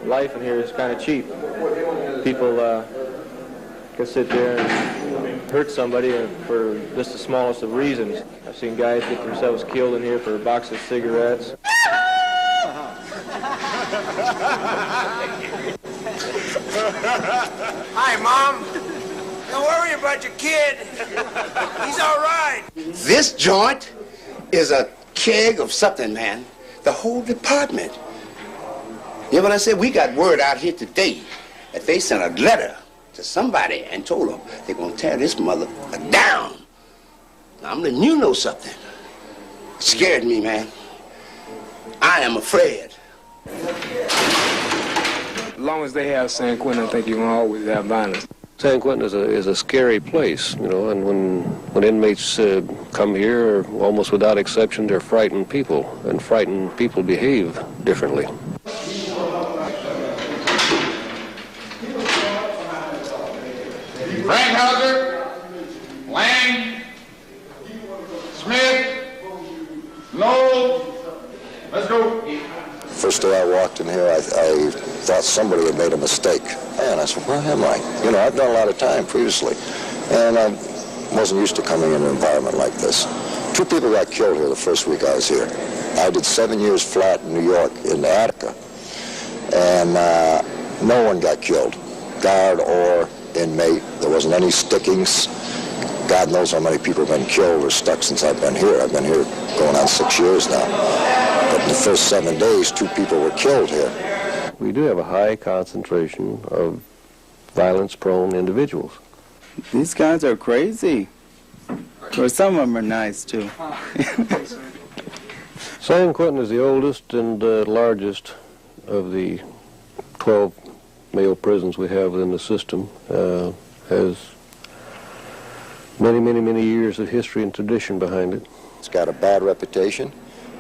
life in here is kind of cheap. People can sit there and hurt somebody for just the smallest of reasons. I've seen guys get themselves killed in here for a box of cigarettes. Hi, Mom. Don't worry about your kid. He's all right. This joint is a keg of something, man. The whole department. You know what I said? We got word out here today that they sent a letter to somebody and told them they're going to tear this mother down. Now, I'm letting you know something. It scared me, man. I am afraid. As long as they have San Quentin, I think you can always have violence. San Quentin is a scary place, you know, and when inmates come here, almost without exception, they're frightened people, and frightened people behave differently. Frankhauser, Lang, Smith, Lowell, let's go. First day I walked in here, I thought somebody had made a mistake. And I said, where am I? You know, I've done a lot of time previously, and I wasn't used to coming in an environment like this. 2 people got killed here the first week I was here. I did 7 years flat in New York, in Attica, and no one got killed, guard or inmate. There wasn't any stickings. God knows how many people have been killed or stuck since I've been here. I've been here going on 6 years now. But in the first 7 days, 2 people were killed here. We do have a high concentration of violence-prone individuals. These guys are crazy. Or some of them are nice, too. San Quentin is the oldest and largest of the 12 male prisons we have within the system. Has many years of history and tradition behind it. It's got a bad reputation,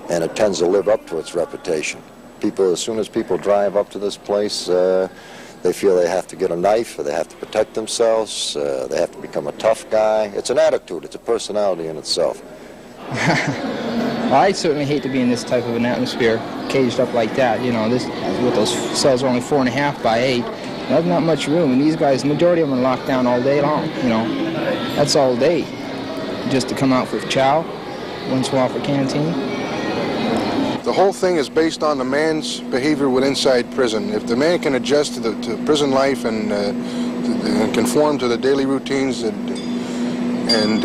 and it tends to live up to its reputation. People, as soon as people drive up to this place, they feel they have to get a knife, or they have to protect themselves, they have to become a tough guy. It's an attitude, it's a personality in itself. I certainly hate to be in this type of an atmosphere, caged up like that. You know, this with those cells are only 4.5 by 8. There's not much room, and these guys, the majority of them are locked down all day long. You know, that's all day, just to come out for chow, once in a while for canteen. The whole thing is based on the man's behavior within inside prison. If the man can adjust to prison life and conform to the daily routines and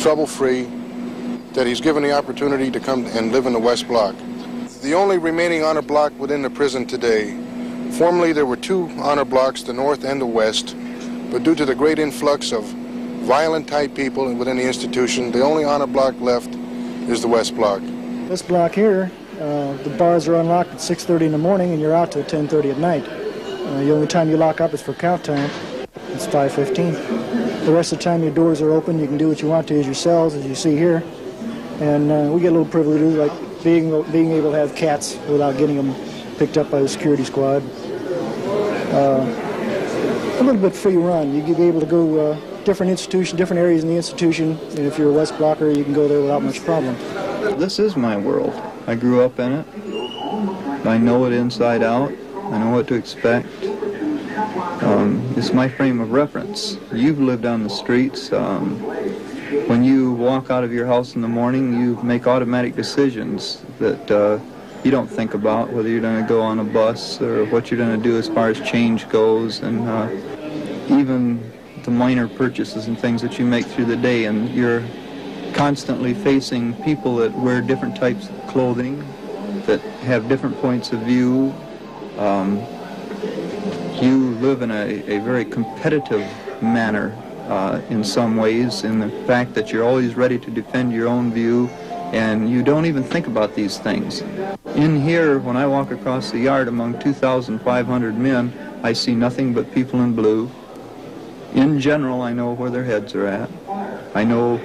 trouble-free, that he's given the opportunity to come and live in the West Block. The only remaining honor block within the prison today. Formerly there were 2 honor blocks, the North and the West, but due to the great influx of violent-type people within the institution, the only honor block left is the West Block. This block here, the bars are unlocked at 6:30 in the morning and you're out till 10:30 at night. The only time you lock up is for count time. It's 5:15. The rest of the time your doors are open. You can do what you want to as your cells, as you see here. And we get little privileges like being able to have cats without getting them picked up by the security squad. A little bit free run. You can be able to go different areas in the institution, and if you're a West Blocker, you can go there without much problem. This is my world. I grew up in it. I know it inside out. I know what to expect. It's my frame of reference. You've lived on the streets. When you walk out of your house in the morning, you make automatic decisions that you don't think about, whether you're going to go on a bus or what you're going to do as far as change goes, and even the minor purchases and things that you make through the day. And you're constantly facing people that wear different types of clothing, that have different points of view. You live in a very competitive manner in some ways, in the fact that you're always ready to defend your own view, and you don't even think about these things. In here, when I walk across the yard among 2,500 men, I see nothing but people in blue. In general, I know where their heads are at. I know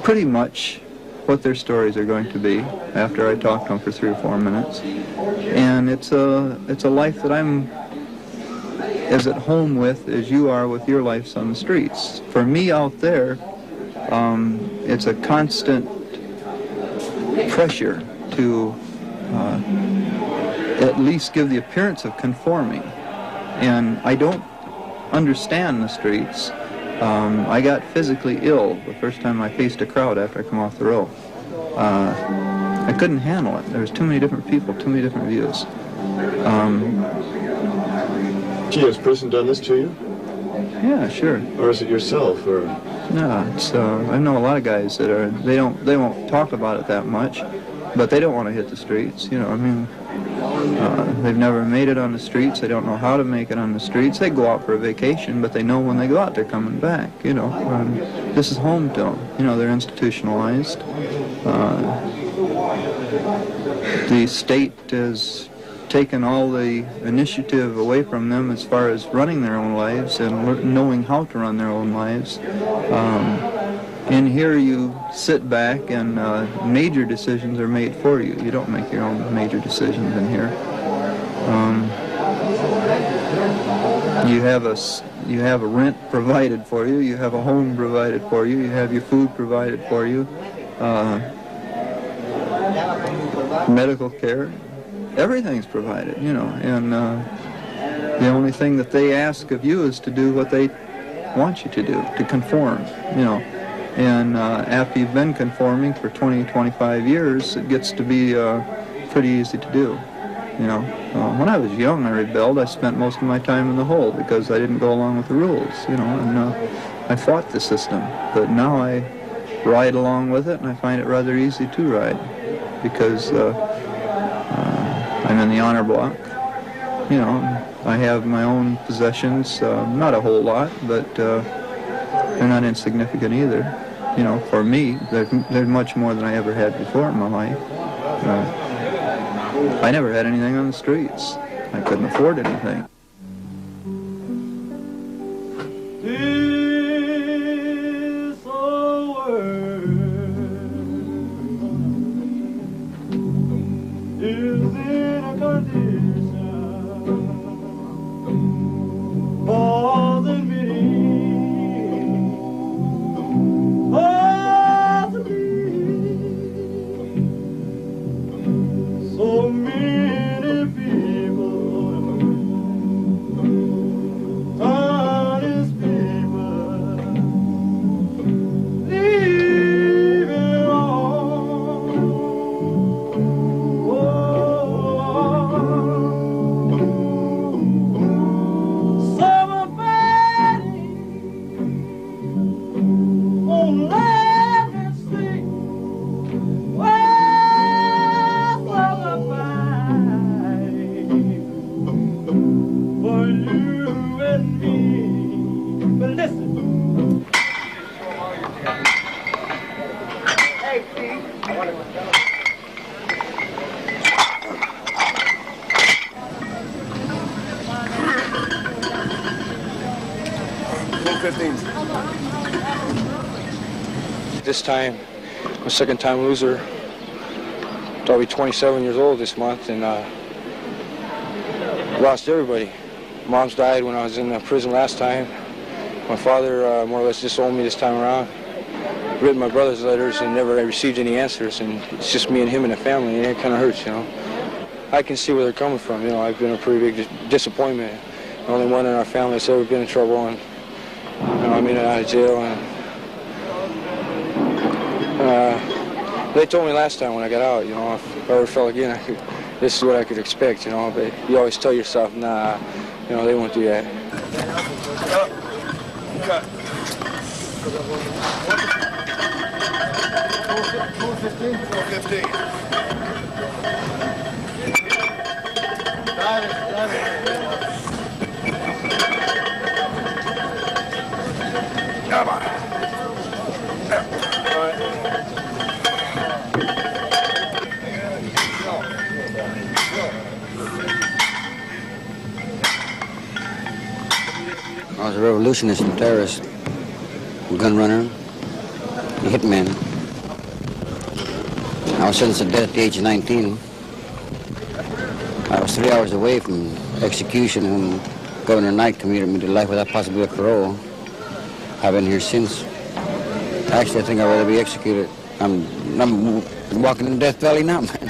pretty much what their stories are going to be after I talk to them for 3 or 4 minutes. And it's a life that I'm as at home with as you are with your lives on the streets. For me out there, it's a constant pressure to at least give the appearance of conforming. And I don't understand the streets. I got physically ill the first time I faced a crowd after I come off the row. I couldn't handle it. There was too many different people, too many different views. Gee, has prison done this to you? Yeah, sure. Or is it yourself, or? No, it's, I know a lot of guys that are, they won't talk about it that much, but they don't want to hit the streets, you know, I mean, they've never made it on the streets, they don't know how to make it on the streets, they go out for a vacation, but they know when they go out they're coming back, you know, this is home to them, you know, they're institutionalized. The state has taken all the initiative away from them as far as running their own lives and knowing how to run their own lives. In here you sit back and major decisions are made for you. You don't make your own major decisions in here. You have a rent provided for you, you have a home provided for you, you have your food provided for you, medical care. Everything's provided, you know, and the only thing that they ask of you is to do what they want you to do, to conform, you know. And after you've been conforming for 20, 25 years, it gets to be pretty easy to do, you know. When I was young, I rebelled. I spent most of my time in the hole because I didn't go along with the rules, you know, and I fought the system. But now I ride along with it, and I find it rather easy to ride because I'm in the honor block, you know. I have my own possessions, not a whole lot, but they're not insignificant either. You know, for me, they're much more than I ever had before in my life. I never had anything on the streets. I couldn't afford anything. This time, I'm a second-time loser. I'll be 27 years old this month, and lost everybody. Mom's died when I was in prison last time. My father more or less disowned me this time around. Written my brother's letters and never received any answers, and it's just me and him and the family, and it kind of hurts, you know. I can see where they're coming from, you know. I've been a pretty big disappointment. The only one in our family that's ever been in trouble, and you know, I'm in and out of jail. And they told me last time when I got out, you know, if I ever fell again, this is what I could expect, you know. But you always tell yourself, nah, you know, they won't do that. Cut. 415. Come on. I was a revolutionist and terrorist, a gun runner, a hitman. I was sentenced to death at the age of 19. I was 3 hours away from execution when Governor Knight commuted me to life without possibility of parole. I've been here since. Actually, I think I'd rather be executed. I'm walking in Death Valley now, man.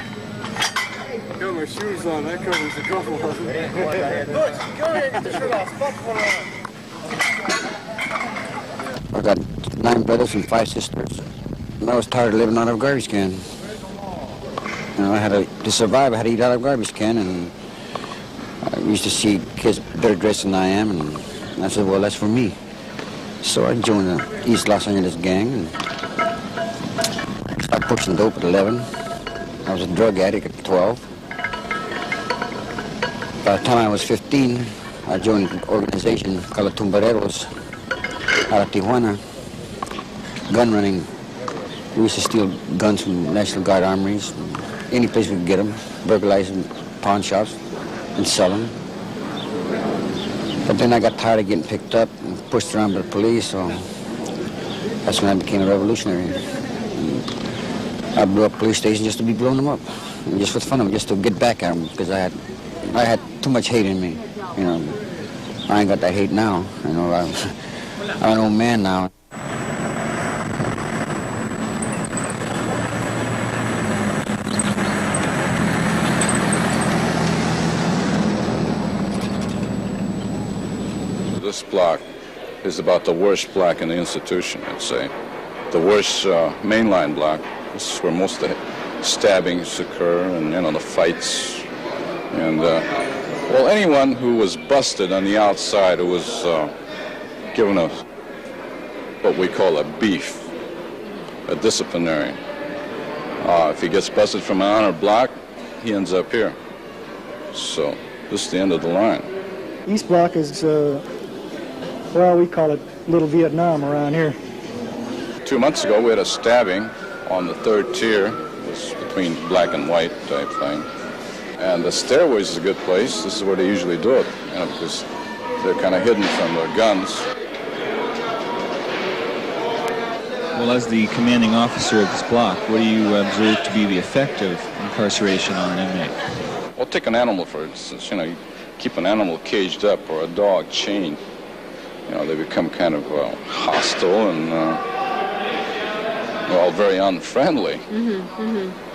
my shoes on. That covers the couple. Look, go ahead and get the shirt off. I got 9 brothers and 5 sisters. And I was tired of living out of a garbage can. You know, to survive, I had to eat out of a garbage can, and I used to see kids better dressed than I am, and I said, well, that's for me. So I joined the East Los Angeles gang, and started pushing dope at 11. I was a drug addict at 12. By the time I was 15, I joined an organization called the Tumbareros out of Tijuana. Gun running. We used to steal guns from National Guard armories, any place we could get them, burglarize them, pawn shops, and sell them. But then I got tired of getting picked up and pushed around by the police, so that's when I became a revolutionary. I blew up police stations just to be blowing them up, and just for the fun of it, just to get back at them, because I had too much hate in me. You know, I ain't got that hate now. You know, I'm an old man now. This block is about the worst block in the institution, I'd say. The worst mainline block. This is where most of the stabbings occur and, you know, the fights. And, well, anyone who was busted on the outside, who was given what we call a beef, a disciplinary. If he gets busted from an honor block, he ends up here. So this is the end of the line. East Block is, well, we call it Little Vietnam around here. 2 months ago, we had a stabbing on the 3rd tier. It was between black and white type thing. And the stairways is a good place. This is where they usually do it, you know, because they're kind of hidden from their guns. Well, as the commanding officer of this block, what do you observe to be the effect of incarceration on an inmate? Well, take an animal, for instance. You know, you keep an animal caged up or a dog chained. You know, they become kind of hostile and, well, very unfriendly.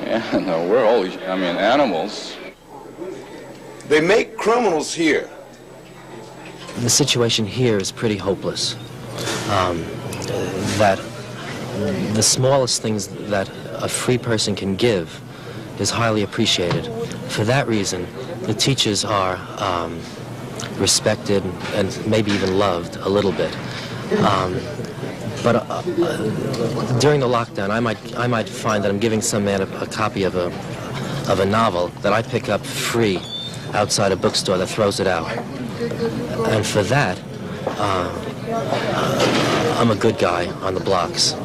Yeah, no, we're all, I mean, animals. They make criminals here. The situation here is pretty hopeless. That the smallest things that a free person can give is highly appreciated. For that reason, the teachers are respected and maybe even loved a little bit. But during the lockdown, I might find that I'm giving some man a copy of a novel that I pick up free outside a bookstore that throws it out. And for that, I'm a good guy on the blocks.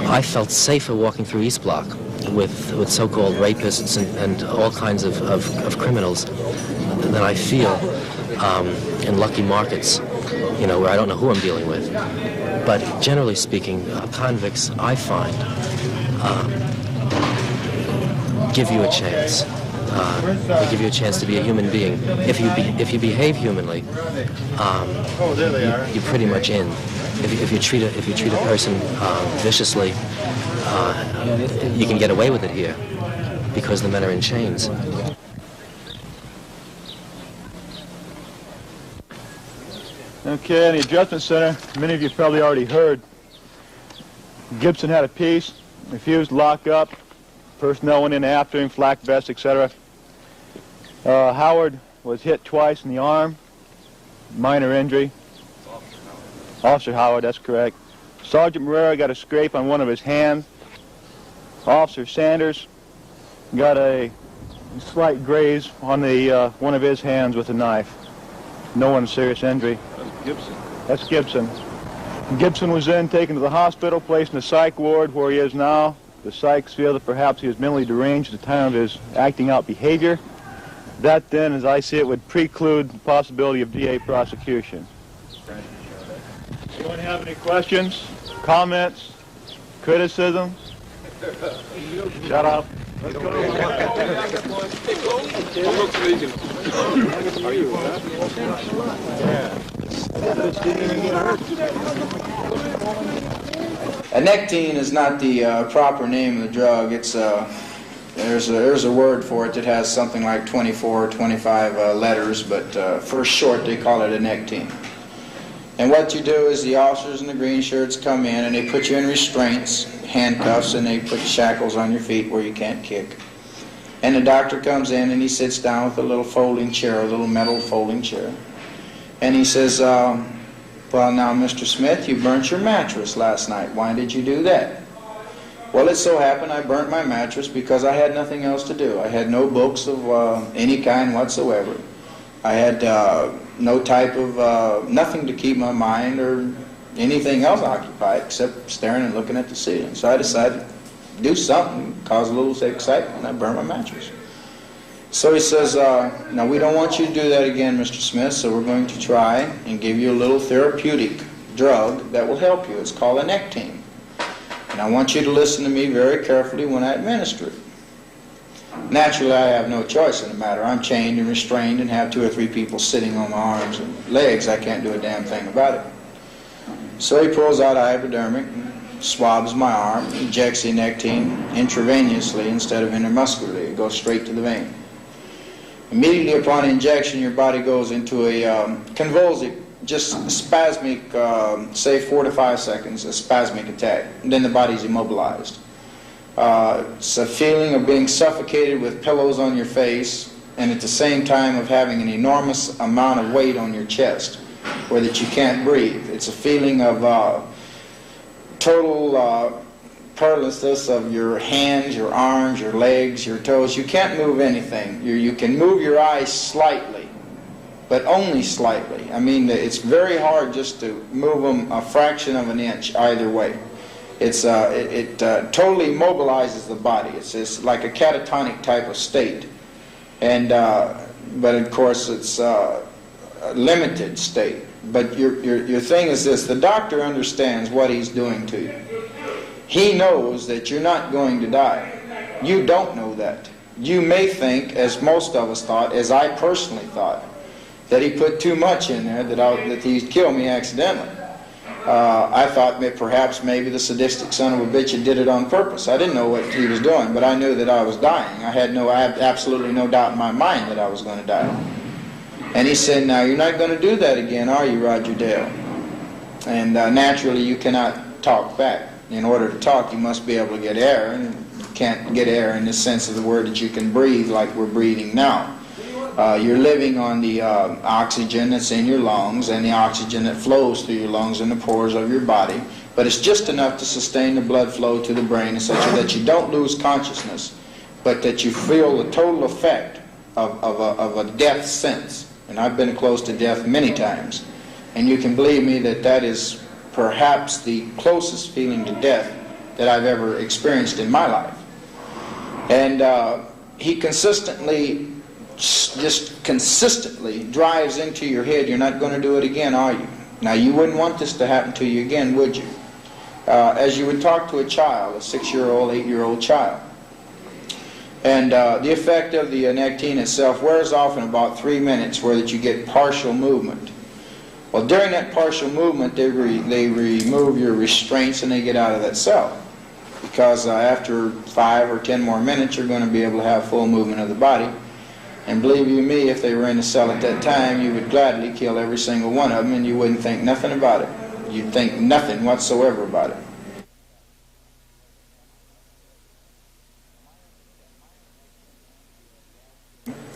I felt safer walking through East Block with so-called rapists and all kinds of criminals than I feel in lucky markets, you know, where I don't know who I'm dealing with. But generally speaking, convicts, I find, give you a chance. They give you a chance to be a human being. If you behave humanly, you're pretty much in. If you treat a person viciously, you can get away with it here because the men are in chains. Okay, in the Adjustment Center, many of you probably already heard, Gibson had a piece, refused to lock up, personnel went in after him, flak vest, etc. Howard was hit twice in the arm, minor injury. Officer Howard, that's correct. Sergeant Morera got a scrape on one of his hands. Officer Sanders got a slight graze on the one of his hands with a knife. No one serious injury. That's Gibson. That's Gibson. Gibson was then taken to the hospital, placed in the psych ward where he is now. The psychs feel that perhaps he was mentally deranged at the time of his acting out behavior. That then, as I see it, would preclude the possibility of DA prosecution. Anyone have any questions, comments, criticism? Shut up. Let's go. Nectine is not the proper name of the drug. It's There's a word for it that has something like 24 or 25 letters, but for short they call it a neck team. And what you do is the officers in the green shirts come in and they put you in restraints, handcuffs, and they put shackles on your feet where you can't kick. And the doctor comes in and he sits down with a little folding chair, a little metal folding chair. And he says, well now Mr. Smith, you burnt your mattress last night. Why did you do that? Well, it so happened I burnt my mattress because I had nothing else to do. I had no books of any kind whatsoever. I had no type of, nothing to keep my mind or anything else occupied except staring and looking at the ceiling. So I decided to do something, cause a little excitement, and I burned my mattress. So he says, now we don't want you to do that again, Mr. Smith, so we're going to try and give you a little therapeutic drug that will help you. It's called a neck team. And I want you to listen to me very carefully when I administer it. Naturally, I have no choice in the matter. I'm chained and restrained and have 2 or 3 people sitting on my arms and legs. I can't do a damn thing about it. So he pulls out a hypodermic, swabs my arm, injects the neck team intravenously instead of intramuscularly. It goes straight to the vein. Immediately upon injection, your body goes into a convulsive, just spasmic, say 4 to 5 seconds, a spasmic attack. And then the body's immobilized. It's a feeling of being suffocated with pillows on your face and at the same time of having an enormous amount of weight on your chest where that you can't breathe. It's a feeling of total paralysis of your hands, your arms, your legs, your toes. You can't move anything. You can move your eyes slightly, but only slightly. I mean, it's very hard just to move them a fraction of an inch either way. It totally immobilizes the body. It's like a catatonic type of state. And, but of course it's a limited state. But your thing is this: the doctor understands what he's doing to you. He knows that you're not going to die. You don't know that. You may think, as most of us thought, as I personally thought, that he put too much in there, that he'd kill me accidentally. I thought that perhaps maybe the sadistic son of a bitch had did it on purpose. I didn't know what he was doing, but I knew that I was dying. I had absolutely no doubt in my mind that I was going to die. And he said, now you're not going to do that again, are you, Roger Dale? And naturally you cannot talk back. In order to talk, you must be able to get air, and you can't get air in the sense of the word that you can breathe like we're breathing now. You're living on the oxygen that's in your lungs and the oxygen that flows through your lungs and the pores of your body, but it's just enough to sustain the blood flow to the brain such that you don't lose consciousness, but that you feel the total effect of a death sense. And I've been close to death many times, and you can believe me that that is perhaps the closest feeling to death that I've ever experienced in my life. And he consistently, just consistently drives into your head, you're not going to do it again, are you? Now, you wouldn't want this to happen to you again, would you? As you would talk to a child, a 6-year-old, 8-year-old child. And the effect of the nectine itself wears off in about 3 minutes, where that you get partial movement. Well, during that partial movement, they remove your restraints and they get out of that cell. Because after 5 or 10 more minutes, you're going to be able to have full movement of the body. And believe you me, if they were in the cell at that time, you would gladly kill every single one of them and you wouldn't think nothing about it. You'd think nothing whatsoever about it.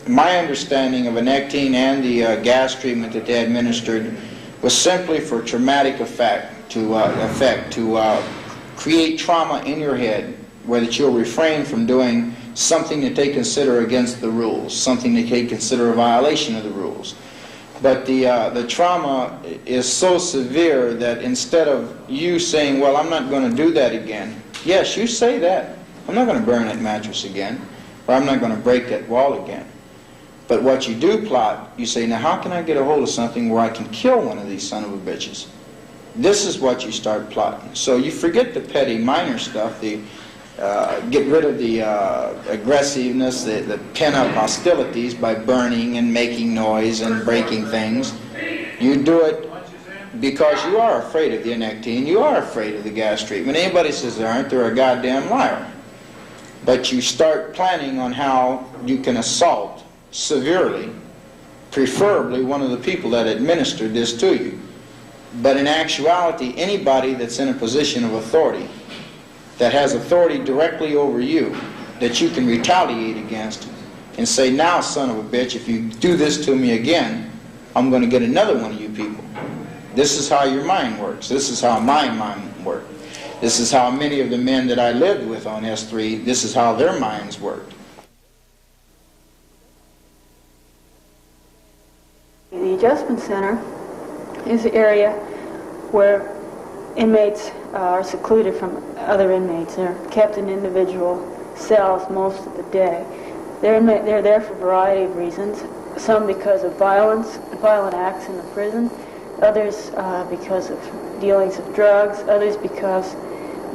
My understanding of a nectine and the gas treatment that they administered was simply for traumatic effect, to create trauma in your head where that you'll refrain from doing something that they consider against the rules, something that they consider a violation of the rules. But the trauma is so severe that instead of you saying, well, I'm not going to do that again, yes, you say that. I'm not going to burn that mattress again, or I'm not going to break that wall again. But what you do plot, you say, now how can I get a hold of something where I can kill one of these son of a bitches? This is what you start plotting. So you forget the petty minor stuff, get rid of the aggressiveness, the pent-up hostilities by burning and making noise and breaking things. You do it because you are afraid of the nectine, you are afraid of the gas treatment. Anybody says they aren't, they're a goddamn liar. but you start planning on how you can assault severely, preferably one of the people that administered this to you. But in actuality, anybody that's in a position of authority, that has authority directly over you, that you can retaliate against and say, now, son of a bitch, if you do this to me again, I'm going to get another one of you people. This is how your mind works. This is how my mind worked. This is how many of the men that I lived with on S3, this is how their minds worked. The Adjustment Center is the area where inmates are secluded from other inmates. They're kept in individual cells most of the day. They're there for a variety of reasons, some because of violent acts in the prison, others because of dealings of drugs, others because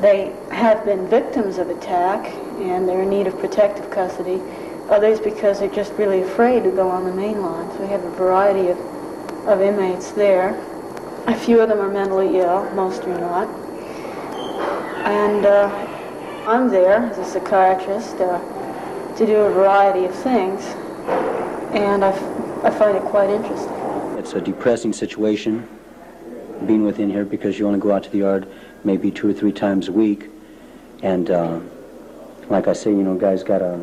they have been victims of attack and they're in need of protective custody, others because they're just really afraid to go on the main line. So we have a variety of inmates there. A few of them are mentally ill, most are not. And I'm there as a psychiatrist to do a variety of things, and I find it quite interesting. It's a depressing situation being within here because you only go out to the yard maybe 2 or 3 times a week, and like I say, you know, guys got a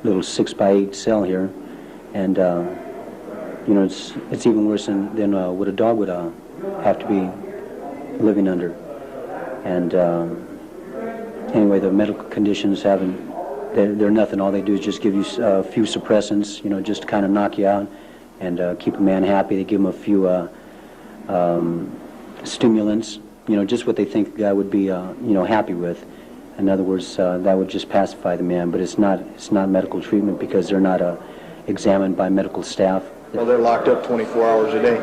little 6x8 cell here, and you know, it's even worse than what a dog would have to be living under. And anyway, the medical conditions they're nothing. All they do is just give you a few suppressants, you know, just to kind of knock you out and keep a man happy. They give him a few stimulants, you know, just what they think the guy would be, you know, happy with. In other words, that would just pacify the man, but it's not medical treatment because they're not examined by medical staff. Well, they're locked up 24 hours a day,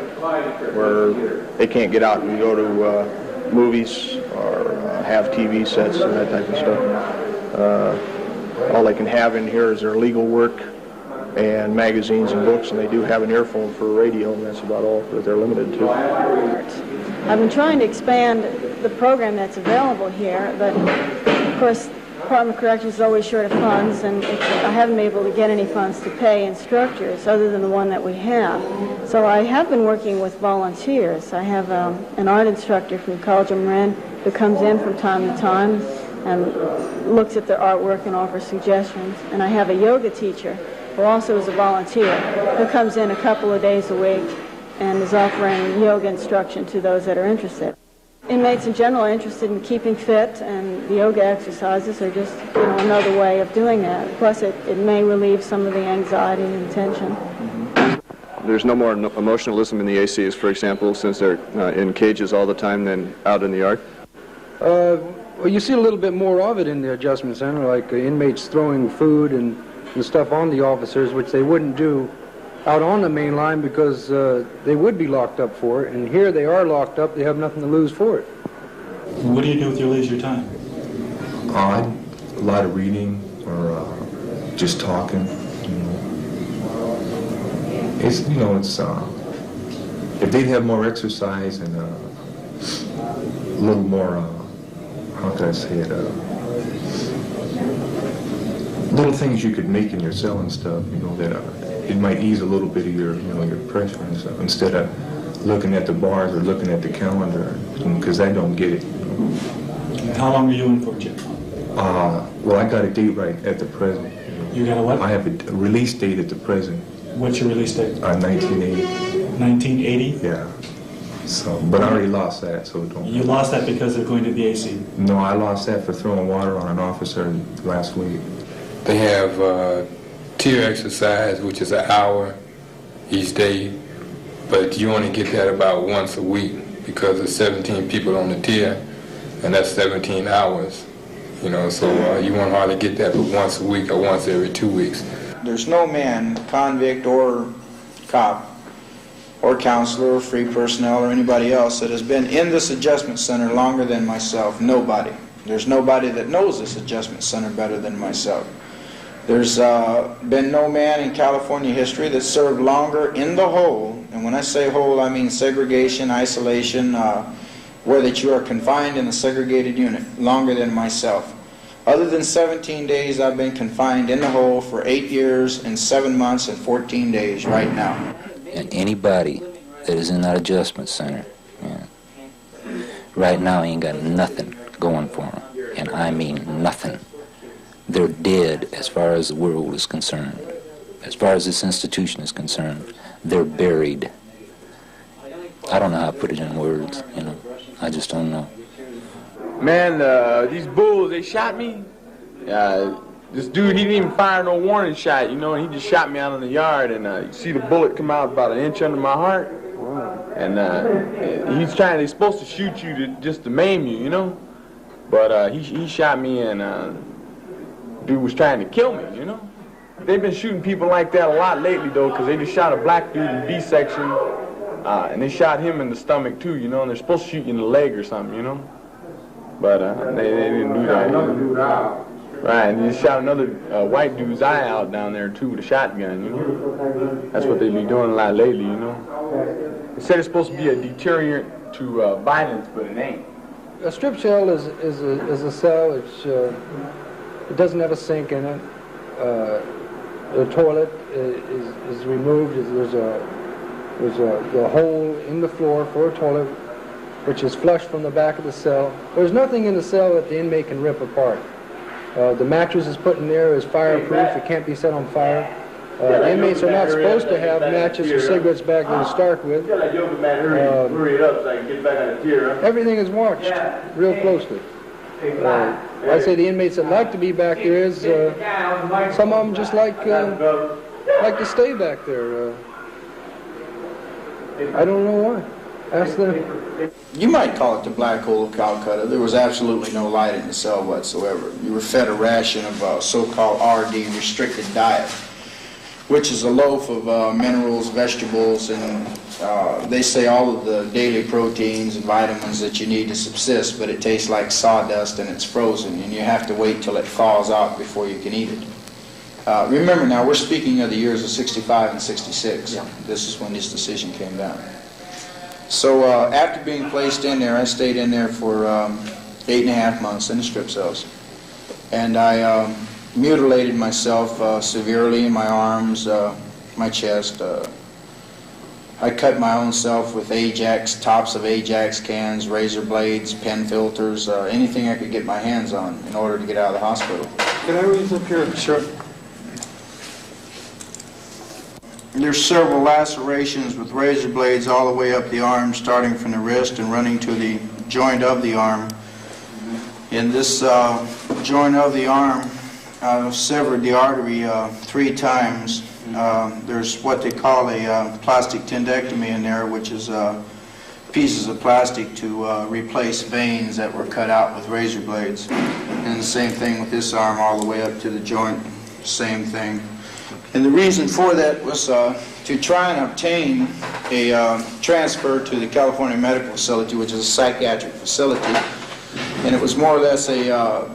where they can't get out and go to movies or have TV sets and that type of stuff. All they can have in here is their legal work and magazines and books, and they do have an earphone for radio, and that's about all that they're limited to. I've been trying to expand the program that's available here, but of course, Department of Corrections is always short of funds, and I haven't been able to get any funds to pay instructors other than the one that we have. So I have been working with volunteers. I have an art instructor from the College of Marin who comes in from time to time and looks at their artwork and offers suggestions. And I have a yoga teacher who also is a volunteer who comes in a couple of days a week and is offering yoga instruction to those that are interested. Inmates in general are interested in keeping fit, and the yoga exercises are just, you know, another way of doing that. Plus, it may relieve some of the anxiety and tension. There's no more emotionalism in the ACs, for example, since they're in cages all the time than out in the yard? Well, you see a little bit more of it in the adjustment center, like inmates throwing food and stuff on the officers, which they wouldn't do out on the main line because they would be locked up for it, and here they are locked up, they have nothing to lose for it. What do you do with your leisure time? A lot of reading or just talking, you know. It's, you know, it's, if they'd have more exercise and a little more, how can I say it, little things you could make in your cell and stuff, you know, that it might ease a little bit of your, you know, your pressure and stuff, instead of looking at the bars or looking at the calendar, because I don't get it. You know. How long are you in for, Jim? Well, I got a date right at the present. You got a what? I have a release date at the present. What's your release date? 1980. 1980? Yeah. So, but I already lost that, so don't. You lost that because of going to the AC? No, I lost that for throwing water on an officer last week. They have tier exercise, which is an hour each day, but you only get that about once a week because there's 17 people on the tier, and that's 17 hours. You know, so you won't hardly get that but once a week or once every 2 weeks. There's no man, convict or cop or counselor or free personnel or anybody else that has been in this adjustment center longer than myself. Nobody. There's nobody that knows this adjustment center better than myself. There's been no man in California history that served longer in the hole, and when I say hole I mean segregation, isolation, where that you are confined in a segregated unit, longer than myself. Other than 17 days, I've been confined in the hole for 8 years and 7 months and 14 days right now. And anybody that is in that adjustment center, right now ain't got nothing going for them. And I mean nothing. They're dead as far as the world is concerned. As far as this institution is concerned, they're buried. I don't know how to put it in words, I just don't know. Man, these bulls, they shot me. This dude, he didn't even fire no warning shot, and he just shot me out in the yard, and you see the bullet come out about an inch under my heart. And he's they're supposed to shoot you just to maim you, But he shot me, and dude was trying to kill me, They've been shooting people like that a lot lately, though, because they just shot a black dude in B section, and they shot him in the stomach, too, and they're supposed to shoot you in the leg or something, But they didn't do that. Right, and they shot another white dude's eye out down there, too, with a shotgun, That's what they be doing a lot lately, They said it's supposed to be a deterrent to violence, but it ain't. A strip cell is a cell which it doesn't have a sink in it. The toilet is removed. There's a hole in the floor for a toilet, which is flushed from the back of the cell. There's nothing in the cell that the inmate can rip apart. The mattress is put in there is fireproof. It can't be set on fire. The inmates are not supposed to have matches or cigarettes back there to start with. Everything is watched real closely. I say the inmates that like to be back there is some of them just like to stay back there. I don't know why. Ask them. You might call it the black hole of Calcutta. There was absolutely no light in the cell whatsoever. You were fed a ration of so-called RD, restricted diet, which is a loaf of minerals, vegetables, and they say all of the daily proteins and vitamins that you need to subsist, but it tastes like sawdust and it's frozen, and you have to wait till it thaws out before you can eat it. Remember now, we're speaking of the years of 65 and 66. Yeah. This is when this decision came down. So after being placed in there, I stayed in there for 8.5 months in the strip cells. And I mutilated myself severely in my arms, my chest. I cut my own self with Ajax, tops of Ajax cans, razor blades, pen filters, anything I could get my hands on in order to get out of the hospital. Can I read up here? Sure. There's several lacerations with razor blades all the way up the arm, starting from the wrist and running to the joint of the arm. In this joint of the arm, I've severed the artery 3 times. There's what they call a plastic tendectomy in there, which is pieces of plastic to replace veins that were cut out with razor blades. And the same thing with this arm all the way up to the joint, same thing. And the reason for that was to try and obtain a transfer to the California Medical Facility, which is a psychiatric facility. And it was more or less a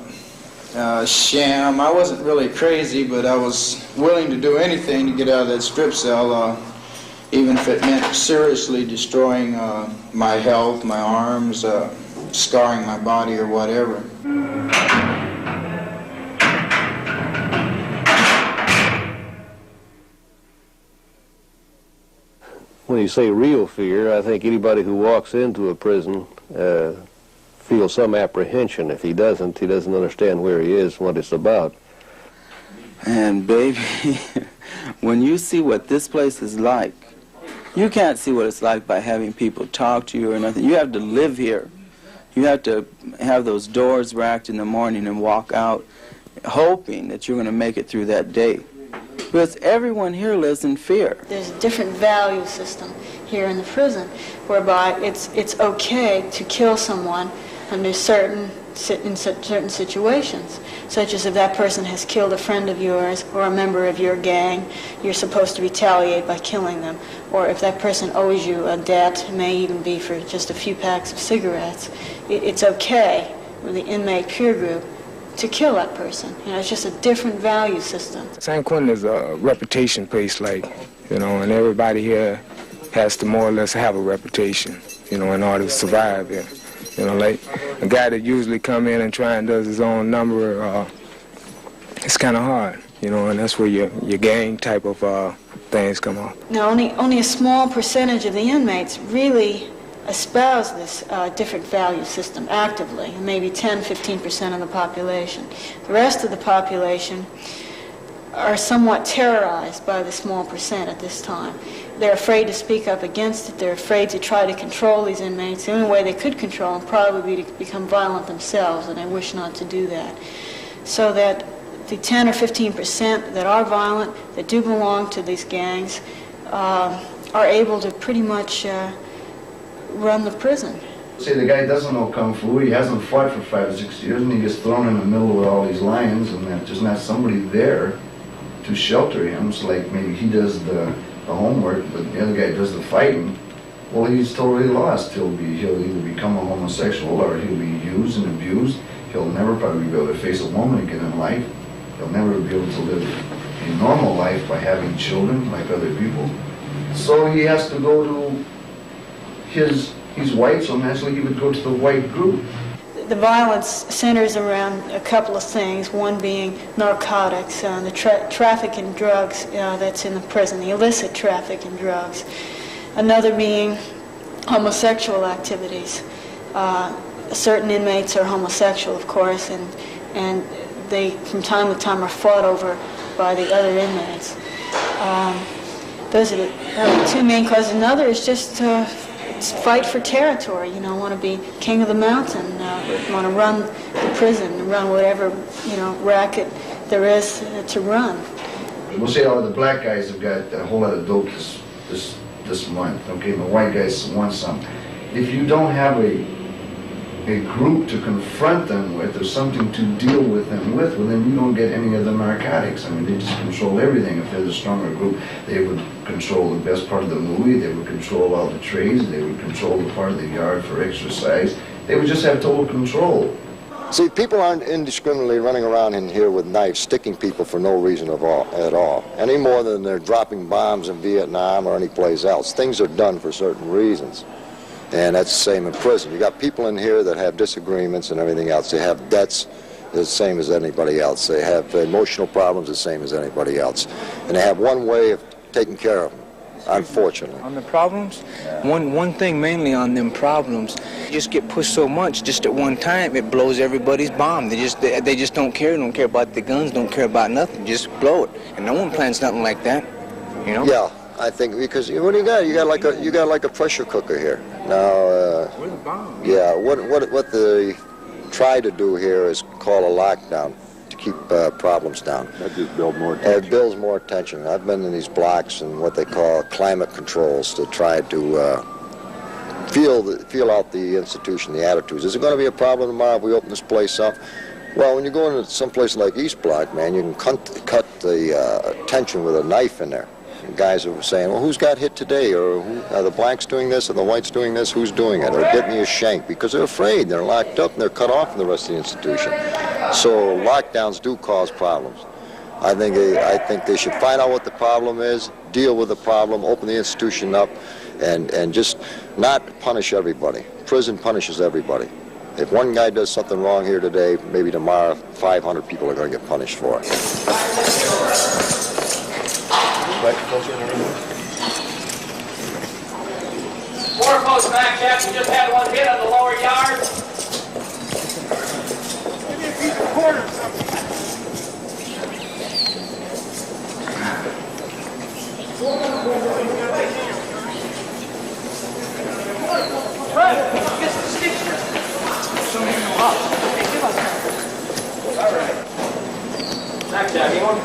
sham. I wasn't really crazy, but I was willing to do anything to get out of that strip cell, even if it meant seriously destroying my health, my arms, scarring my body or whatever. When you say real fear, I think anybody who walks into a prison feels some apprehension. If he doesn't understand where he is and what it's about. And baby, when you see what this place is like, you can't see what it's like by having people talk to you or nothing. You have to live here. You have to have those doors racked in the morning and walk out hoping that you're going to make it through that day. Because everyone here lives in fear. There's a different value system here in the prison, whereby it's okay to kill someone under certain situations, such as if that person has killed a friend of yours or a member of your gang, you're supposed to retaliate by killing them. Or if that person owes you a debt, it may even be for just a few packs of cigarettes, it's okay with the inmate peer group to kill that person. It's just a different value system. San Quentin is a reputation place, and everybody here has to more or less have a reputation, in order to survive here. You know, like a guy that usually come in and try and does his own number, it's kind of hard, you know, and that's where your gang type of things come off. Now, only a small percentage of the inmates really espouse this different value system actively, maybe 10-15% of the population. The rest of the population are somewhat terrorized by the small percent at this time. They're afraid to speak up against it. They're afraid to try to control these inmates. The only way they could control them probably be to become violent themselves, and they wish not to do that. So that the 10 or 15% that are violent, that do belong to these gangs, are able to pretty much run the prison. Say the guy doesn't know Kung Fu, he hasn't fought for 5 or 6 years, and he gets thrown in the middle with all these lions, and there's not somebody there to shelter him. It's like maybe he does the homework, but the other guy does the fighting. Well, he's totally lost. He'll either become a homosexual or he'll be used and abused. He'll never probably be able to face a woman again in life. He'll never be able to live a normal life by having children like other people. So he has to go to he's white, so naturally he would go to the white group. The violence centers around a couple of things, one being narcotics, the traffic in drugs that's in the prison, the illicit traffic in drugs. Another being homosexual activities. Certain inmates are homosexual, of course, and they, from time to time, are fought over by the other inmates. Those are the two main causes. Another is just fight for territory. You know, want to be king of the mountain, want to run the prison, run whatever, you know, racket there is to run. We'll say all the black guys have got a whole lot of dope this month. Okay, the white guys want some. If you don't have a group to confront them with, or something to deal with them with, well, then you don't get any of the narcotics. I mean, they just control everything. If they're the stronger group, they would control the best part of the movie, they would control all the trades, they would control the part of the yard for exercise. They would just have total control. See, people aren't indiscriminately running around in here with knives, sticking people for no reason at all, any more than they're dropping bombs in Vietnam or any place else. Things are done for certain reasons. And that's the same in prison. You got people in here that have disagreements and everything else. They have debts the same as anybody else. They have emotional problems the same as anybody else. And they have one way of taking care of them, unfortunately. On the problems, one thing mainly on them problems, you just get pushed so much just at one time, it blows everybody's bomb. They just don't care about the guns, don't care about nothing, just blow it. And no one plans nothing like that, you know? Yeah. I think because what do you got? You got like a pressure cooker here. Now, yeah. What they try to do here is call a lockdown to keep problems down. That just builds more tension. It builds more tension. I've been in these blocks and what they call climate controls to try to feel out the institution, the attitudes. Is it going to be a problem tomorrow if we open this place up? Well, when you go into some place like East Block, man, you can cut the tension with a knife in there. Guys are saying, well, who's got hit today? Or are the blacks doing this? Are the whites doing this? Who's doing it? Or get me a shank. Because they're afraid. They're locked up and they're cut off from the rest of the institution. So lockdowns do cause problems. I think they should find out what the problem is, deal with the problem, open the institution up, and just not punish everybody. Prison punishes everybody. If one guy does something wrong here today, maybe tomorrow 500 people are going to get punished for it. Four post back, Captain. Just had one hit on the lower yard. Give me a piece of corn or something. Right, get some sticks here. Some of them up. Hey, give us that. All right. Back, Jack, you want?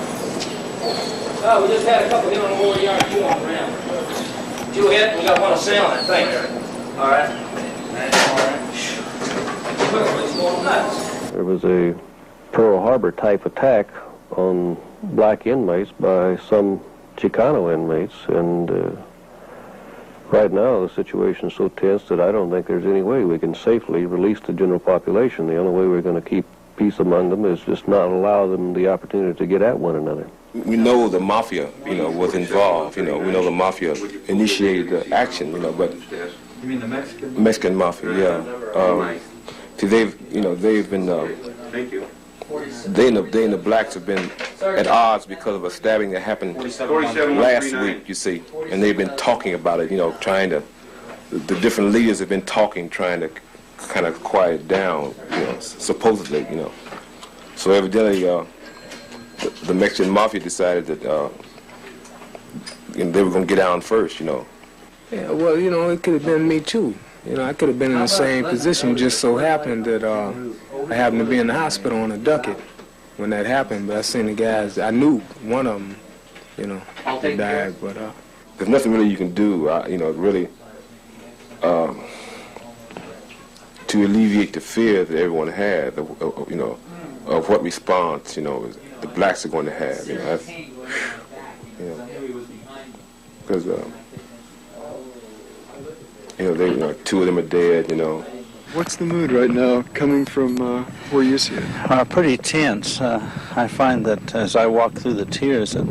Oh, we just had a couple hit on the lower yard, two on the ground. Two hit, we got one assailant, I think. All right. There was a Pearl Harbor type attack on black inmates by some Chicano inmates, and right now the situation is so tense that I don't think there's any way we can safely release the general population. The only way we're going to keep peace among them is just not allow them the opportunity to get at one another. We know the mafia, was involved. We know the mafia initiated the action, but You mean the Mexican? Mexican mafia, yeah. See, they've been. Thank you. They and the blacks have been at odds because of a stabbing that happened last week, you see, and they've been talking about it, trying to. The different leaders have been talking, trying to kind of quiet it down, supposedly, So evidently, the Mexican mafia decided that they were going to get down first, Yeah, well, it could have been me too. I could have been in the same position. Just so happened that I happened to be in the hospital on a ducket when that happened. But I seen the guys. I knew one of them, that died. But there's nothing really you can do, really, to alleviate the fear that everyone had, of what response, the blacks are going to have. Because. Two of them are dead, What's the mood right now coming from where you see it? Pretty tense. I find that as I walk through the tiers, that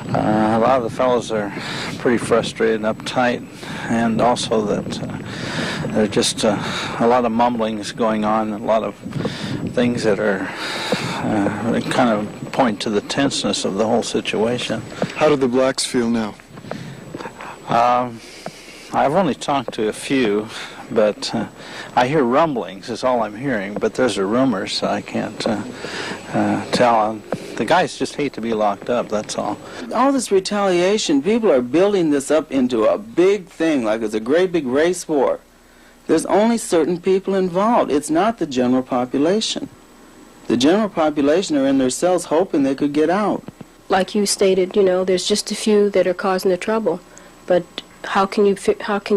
a lot of the fellows are pretty frustrated and uptight, and also that there's just a lot of mumblings going on, a lot of things that are kind of point to the tenseness of the whole situation. How do the blacks feel now? I've only talked to a few, but I hear rumblings is all I'm hearing, but those are rumors, so I can't tell. The guys just hate to be locked up, that's all. All this retaliation, people are building this up into a big thing, like it's a great big race war. There's only certain people involved. It's not the general population. The general population are in their cells hoping they could get out. Like you stated, there's just a few that are causing the trouble, but how can you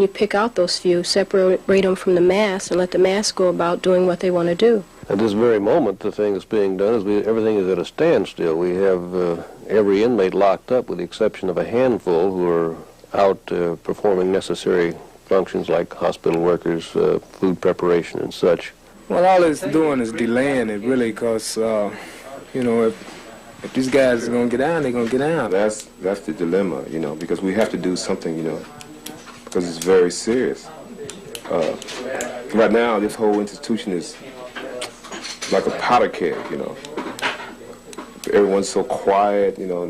pick out those few, separate them from the mass, and let the mass go about doing what they want to do? At this very moment, the thing that's being done is everything is at a standstill. We have every inmate locked up with the exception of a handful who are out performing necessary functions like hospital workers, food preparation and such. Well, all it's doing is delaying it, really, because, if these guys are going to get down, they're going to get down. That's the dilemma, because we have to do something, because it's very serious. Right now, this whole institution is like a powder keg, Everyone's so quiet, no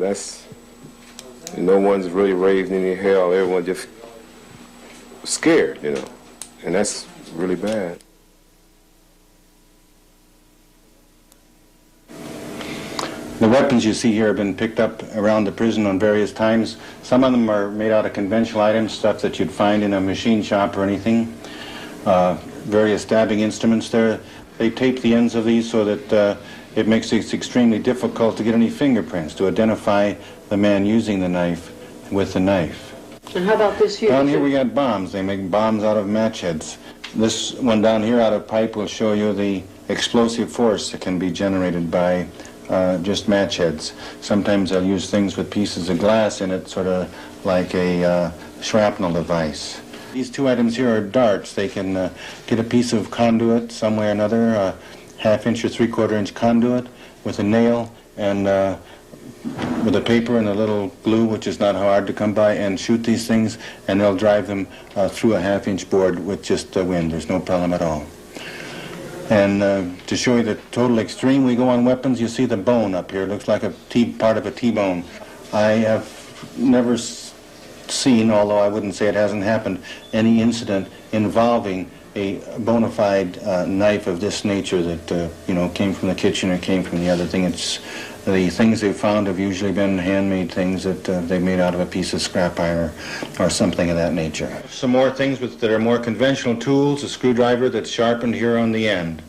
one's really raising any hell. Everyone's just scared, and that's really bad. The weapons you see here have been picked up around the prison on various times. Some of them are made out of conventional items, stuff that you'd find in a machine shop or anything. Various stabbing instruments there. They tape the ends of these so that it makes it extremely difficult to get any fingerprints to identify the man using the knife with the knife. And how about this here? Down here we got bombs. They make bombs out of match heads. This one down here out of pipe will show you the explosive force that can be generated by just match heads. Sometimes they'll use things with pieces of glass in it, sort of like a shrapnel device. These two items here are darts. They can get a piece of conduit some way or another, a half-inch or three-quarter-inch conduit with a nail and with a paper and a little glue, which is not hard to come by, and shoot these things, and they'll drive them through a half-inch board with just the wind. There's no problem at all. And to show you the total extreme we go on weapons, you see the bone up here. It looks like a part of a T-bone. I have never seen, although I wouldn't say it hasn't happened, any incident involving a bona fide knife of this nature that came from the kitchen or came from the other thing. It's the things they've found have usually been handmade things that they've made out of a piece of scrap iron or something of that nature. Some more things that are more conventional tools, a screwdriver that's sharpened here on the end.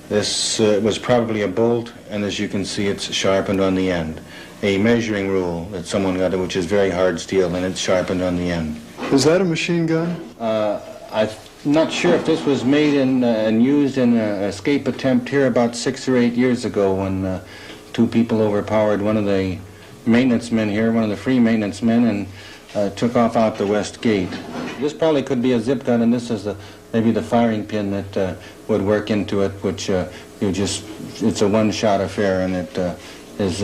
This was probably a bolt, and as you can see, it's sharpened on the end. A measuring rule that someone got, which is very hard steel, and it's sharpened on the end. Is that a machine gun? I'm not sure if this was made and used in an escape attempt here about 6 or 8 years ago when two people overpowered one of the maintenance men here, one of the free maintenance men, and took off out the west gate. This probably could be a zip gun, and this is maybe the firing pin that would work into it, which it's a one-shot affair, and it is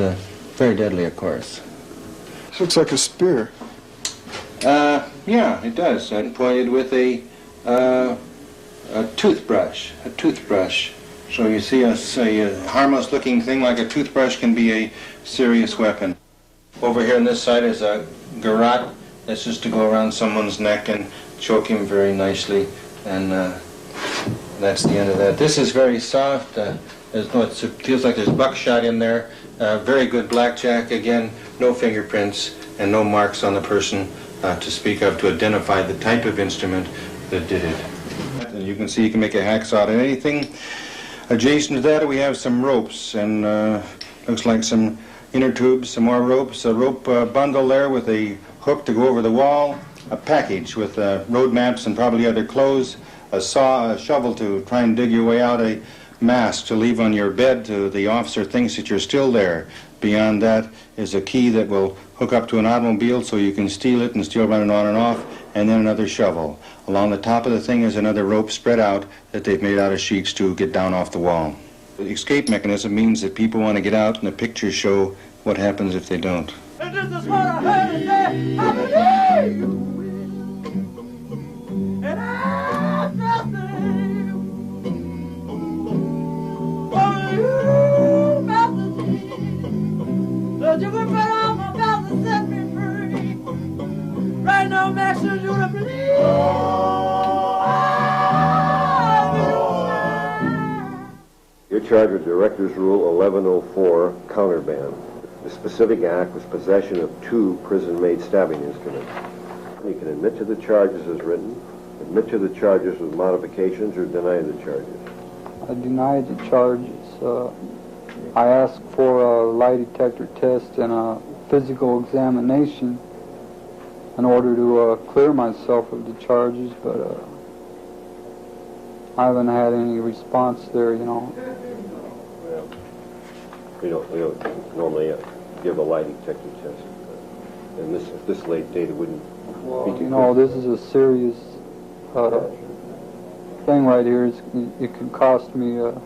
very deadly, of course. This looks like a spear. Yeah, it does. And pointed with a toothbrush. So you see a harmless-looking thing like a toothbrush can be a serious weapon. Over here on this side is a garrote. That's just to go around someone's neck and choke him very nicely. And that's the end of that. This is very soft. It feels like there's buckshot in there. Very good blackjack. Again, no fingerprints and no marks on the person to speak of to identify the type of instrument that did it. And you can see you can make a hacksaw and anything. Adjacent to that, we have some ropes, and looks like some inner tubes, some more ropes, a rope bundle there with a hook to go over the wall, a package with road maps and probably other clothes, a saw, a shovel to try and dig your way out, a mask to leave on your bed so the officer thinks that you're still there. Beyond that is a key that will hook up to an automobile so you can steal it and still run it on and off, and then another shovel. Along the top of the thing is another rope spread out that they've made out of sheets to get down off the wall. The escape mechanism means that people want to get out, and the pictures show what happens if they don't. And this is what I heard her say, I believe. And I'm nothing for you, Master Jesus. So you can put on my belt and set me free. Right now, Master, you to believe. You're charged with Director's Rule 1104, counterband. The specific act was possession of 2 prison-made stabbing instruments. You can admit to the charges as written, admit to the charges with modifications, or deny the charges. I denied the charges. I asked for a lie detector test and a physical examination in order to clear myself of the charges, but I haven't had any response there, you know. Well, we don't normally give a lie detector test. And this late date, it wouldn't be too you know, this is a serious thing right here. It could cost me an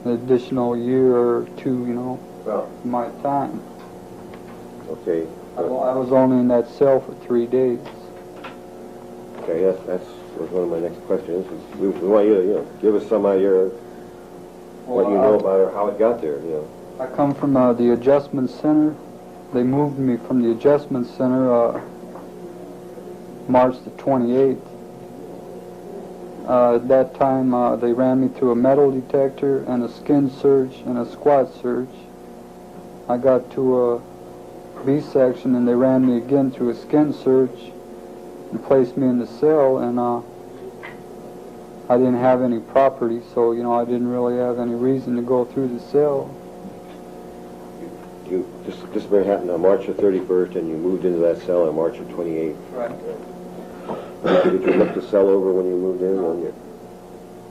additional year or 2, you know, of my time. Okay. I was only in that cell for 3 days. Okay, that was one of my next questions. We want you to, you know, give us some idea of what you know about or how it got there, you know. I come from the adjustment center. They moved me from the adjustment center March the 28th. At that time, they ran me through a metal detector and a skin search and a squat search. I got to a B section and they ran me again through a skin search and placed me in the cell, and I didn't have any property, so, you know, I didn't really have any reason to go through the cell. This event happened on March the 31st, and you moved into that cell on March the 28th. Right. Did you look the cell over when you moved in?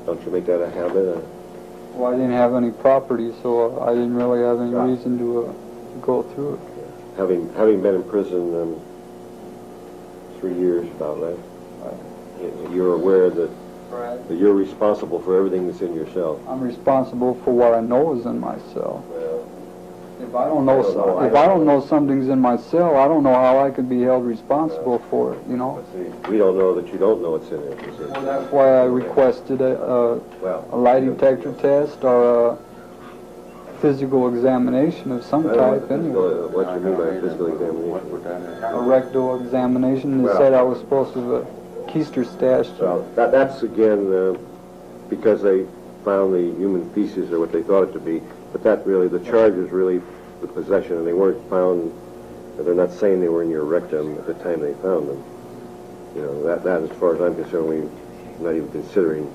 Don't you make that a habit? Well, I didn't have any property, so I didn't really have any reason to go through it. Having been in prison 3 years about, right? You're aware that you're responsible for everything that's in your cell. I'm responsible for what I know is in my cell. If I don't know something's in my cell, I don't know how I could be held responsible for it, you know. We don't know that you don't know what's in it. Well, that's why I requested a lie detector test or a physical examination of some type. Anyway. What do you mean by physical examination? A rectal examination. They said I was supposed to have a keister stash. Well, that's again because they found the human feces or what they thought it to be. But that really, the charge is really the possession, and they weren't found. They're not saying they were in your rectum at the time they found them. You know, that as far as I'm concerned, we're not even considering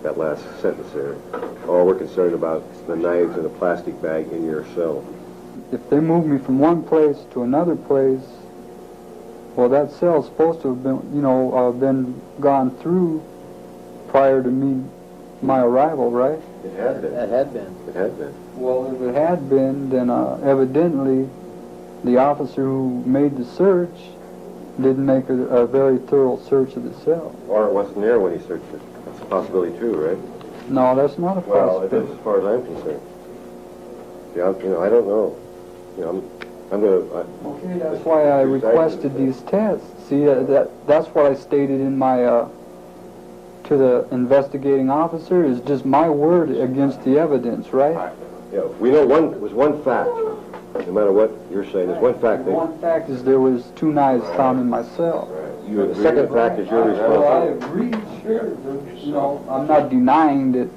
that last sentence there. All we're concerned about is the knives in a plastic bag in your cell. If they moved me from one place to another place, well, that cell's supposed to have been, you know, been gone through prior to my arrival, right? It had been. It had been. It had been. Well, if it had been, then evidently the officer who made the search didn't make a very thorough search of the cell. Or it wasn't there when he searched it. That's a possibility too, right? No, that's not a possibility. Well, it is as far as I'm concerned. See, I don't know. You know, Okay, that's why I requested these tests. See, that's what I stated in my, to the investigating officer, is just my word against the evidence, right? Yeah, we know one fact. No matter what you're saying, there's one fact. One fact is there was 2 knives found in my cell. You agree? The second fact is your responsibility. Well, I agree, sure. You know, I'm not denying that.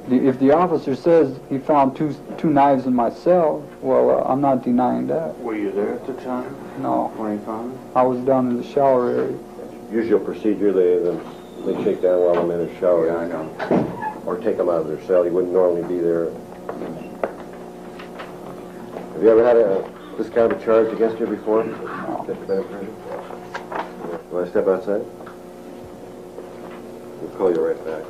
If the officer says he found two knives in my cell, well, I'm not denying that. Were you there at the time? No. When he found it? I was down in the shower area. Usual procedure, they shake down while I'm in the shower. Yeah, I know. Or take them out of their cell. He wouldn't normally be there. Have you ever had this kind of a charge against you before? No. You want to step outside? We'll call you right back.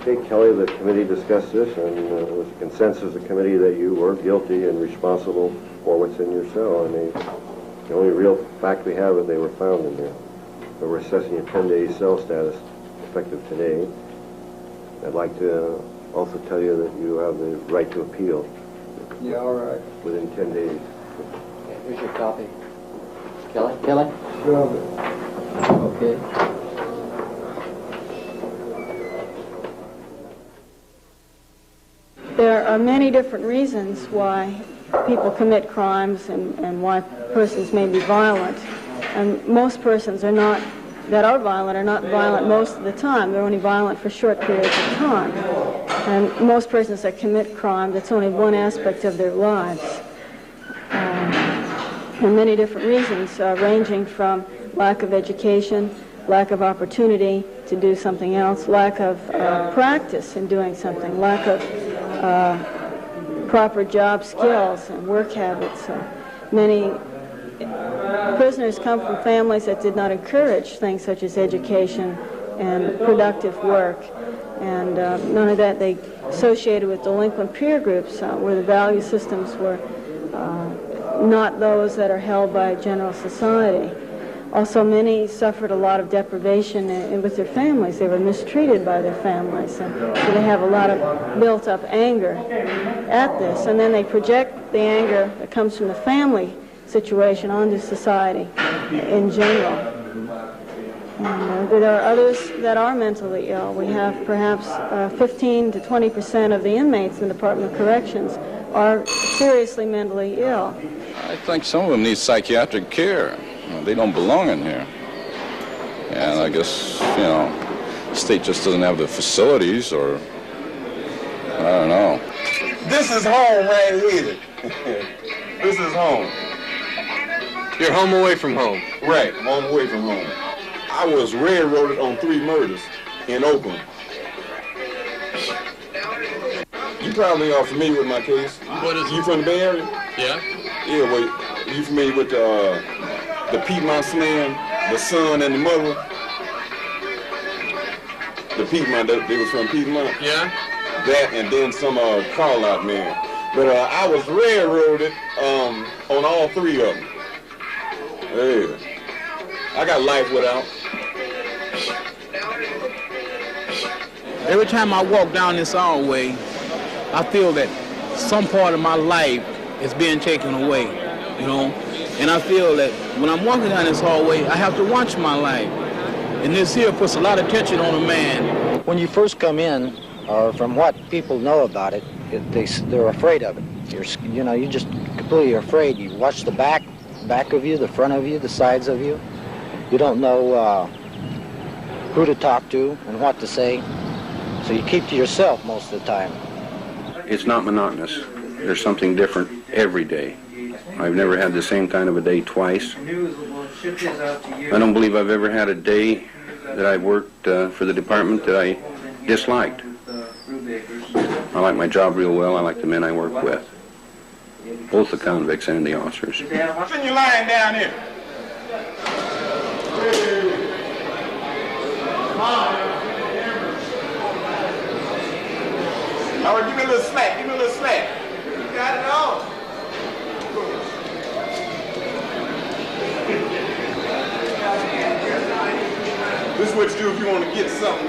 Okay, Kelly, the committee discussed this, and it was a consensus of the committee that you were guilty and responsible for what's in your cell. And the only real fact we have is they were found in there. So we're assessing your 10-day cell status effective today. I'd like to also tell you that you have the right to appeal. Yeah, all right. Within 10 days. Okay, here's your copy. Kelly? Kelly? Sure. Okay. There are many different reasons why people commit crimes and why persons may be violent. And most persons that are violent are not violent most of the time. They're only violent for short periods of time. And most persons that commit crime, that's only one aspect of their lives. For many different reasons, ranging from lack of education, lack of opportunity to do something else, lack of practice in doing something, lack of proper job skills and work habits. Many prisoners come from families that did not encourage things such as education and productive work. And none of that, they associated with delinquent peer groups where the value systems were not those that are held by general society. Also, many suffered a lot of deprivation with their families. They were mistreated by their families, and so they have a lot of built-up anger at this. And then they project the anger that comes from the family situation onto society in general. And there are others that are mentally ill. We have perhaps 15 to 20% of the inmates in the Department of Corrections are seriously mentally ill. I think some of them need psychiatric care. They don't belong in here. And I guess, the state just doesn't have the facilities, or I don't know. This is home right here. This is home. You're home away from home. Right, home away from home. I was railroaded on 3 murders in Oakland. You probably are familiar with my case. What is it? You from the Bay Area? Yeah. Yeah, well, you familiar with the Piedmont Slam, the son and the mother? The Piedmont, they was from Piedmont? Yeah. That and then some call-out man. But I was railroaded on all 3 of them. Yeah. I got life without. Every time I walk down this hallway, I feel that some part of my life is being taken away, And I feel that when I'm walking down this hallway, I have to watch my life. And this here puts a lot of tension on a man. When you first come in, or from what people know about it, they're afraid of it. You're just completely afraid. You watch the back of you, the front of you, the sides of you. You don't know who to talk to and what to say. So you keep to yourself most of the time. It's not monotonous. There's something different every day. I've never had the same kind of a day twice. I don't believe I've ever had a day that I worked for the department that I disliked. I like my job real well. I like the men I work with, both the convicts and the officers. Send your line down here. All right, give me a little slack, You got it all. is what you do if you want to get something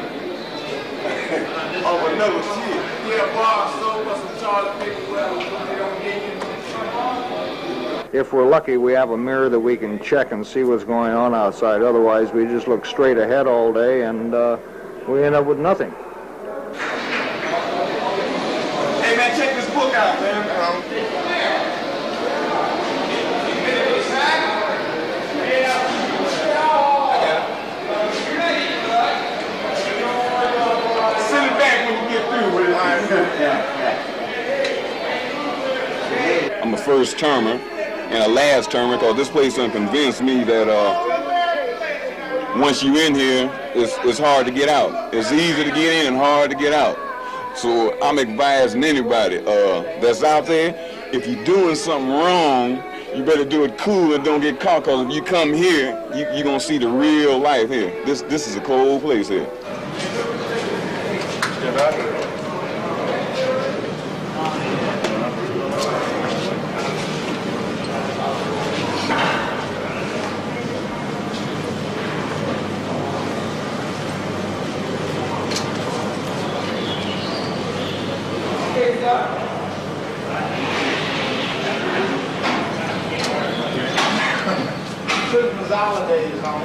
off another shit. Yeah, bar, so what's some toilet paper, well, they don't get you. If we're lucky, we have a mirror that we can check and see what's going on outside. Otherwise, we just look straight ahead all day, and we end up with nothing. Hey, man, check this book out, man. Send it back when you get through with it. I'm a first termer and a last termer because this place done convinced me that once you in here, it's hard to get out. It's easy to get in and hard to get out. So I'm advising anybody that's out there, if you're doing something wrong, you better do it cool and don't get caught, because if you come here, you're going to see the real life here. This is a cold place here. Christmas holidays on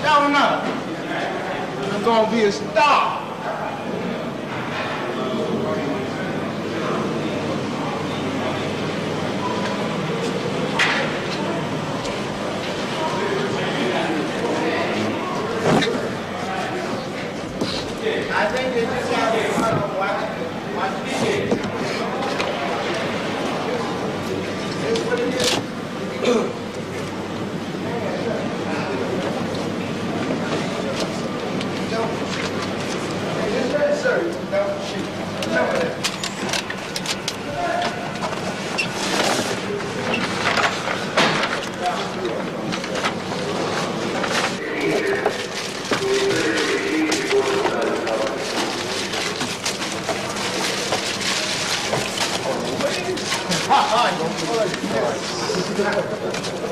showing up. I'm gonna be a star. I think they just have to watch TV. That's what it is. Yes, sir.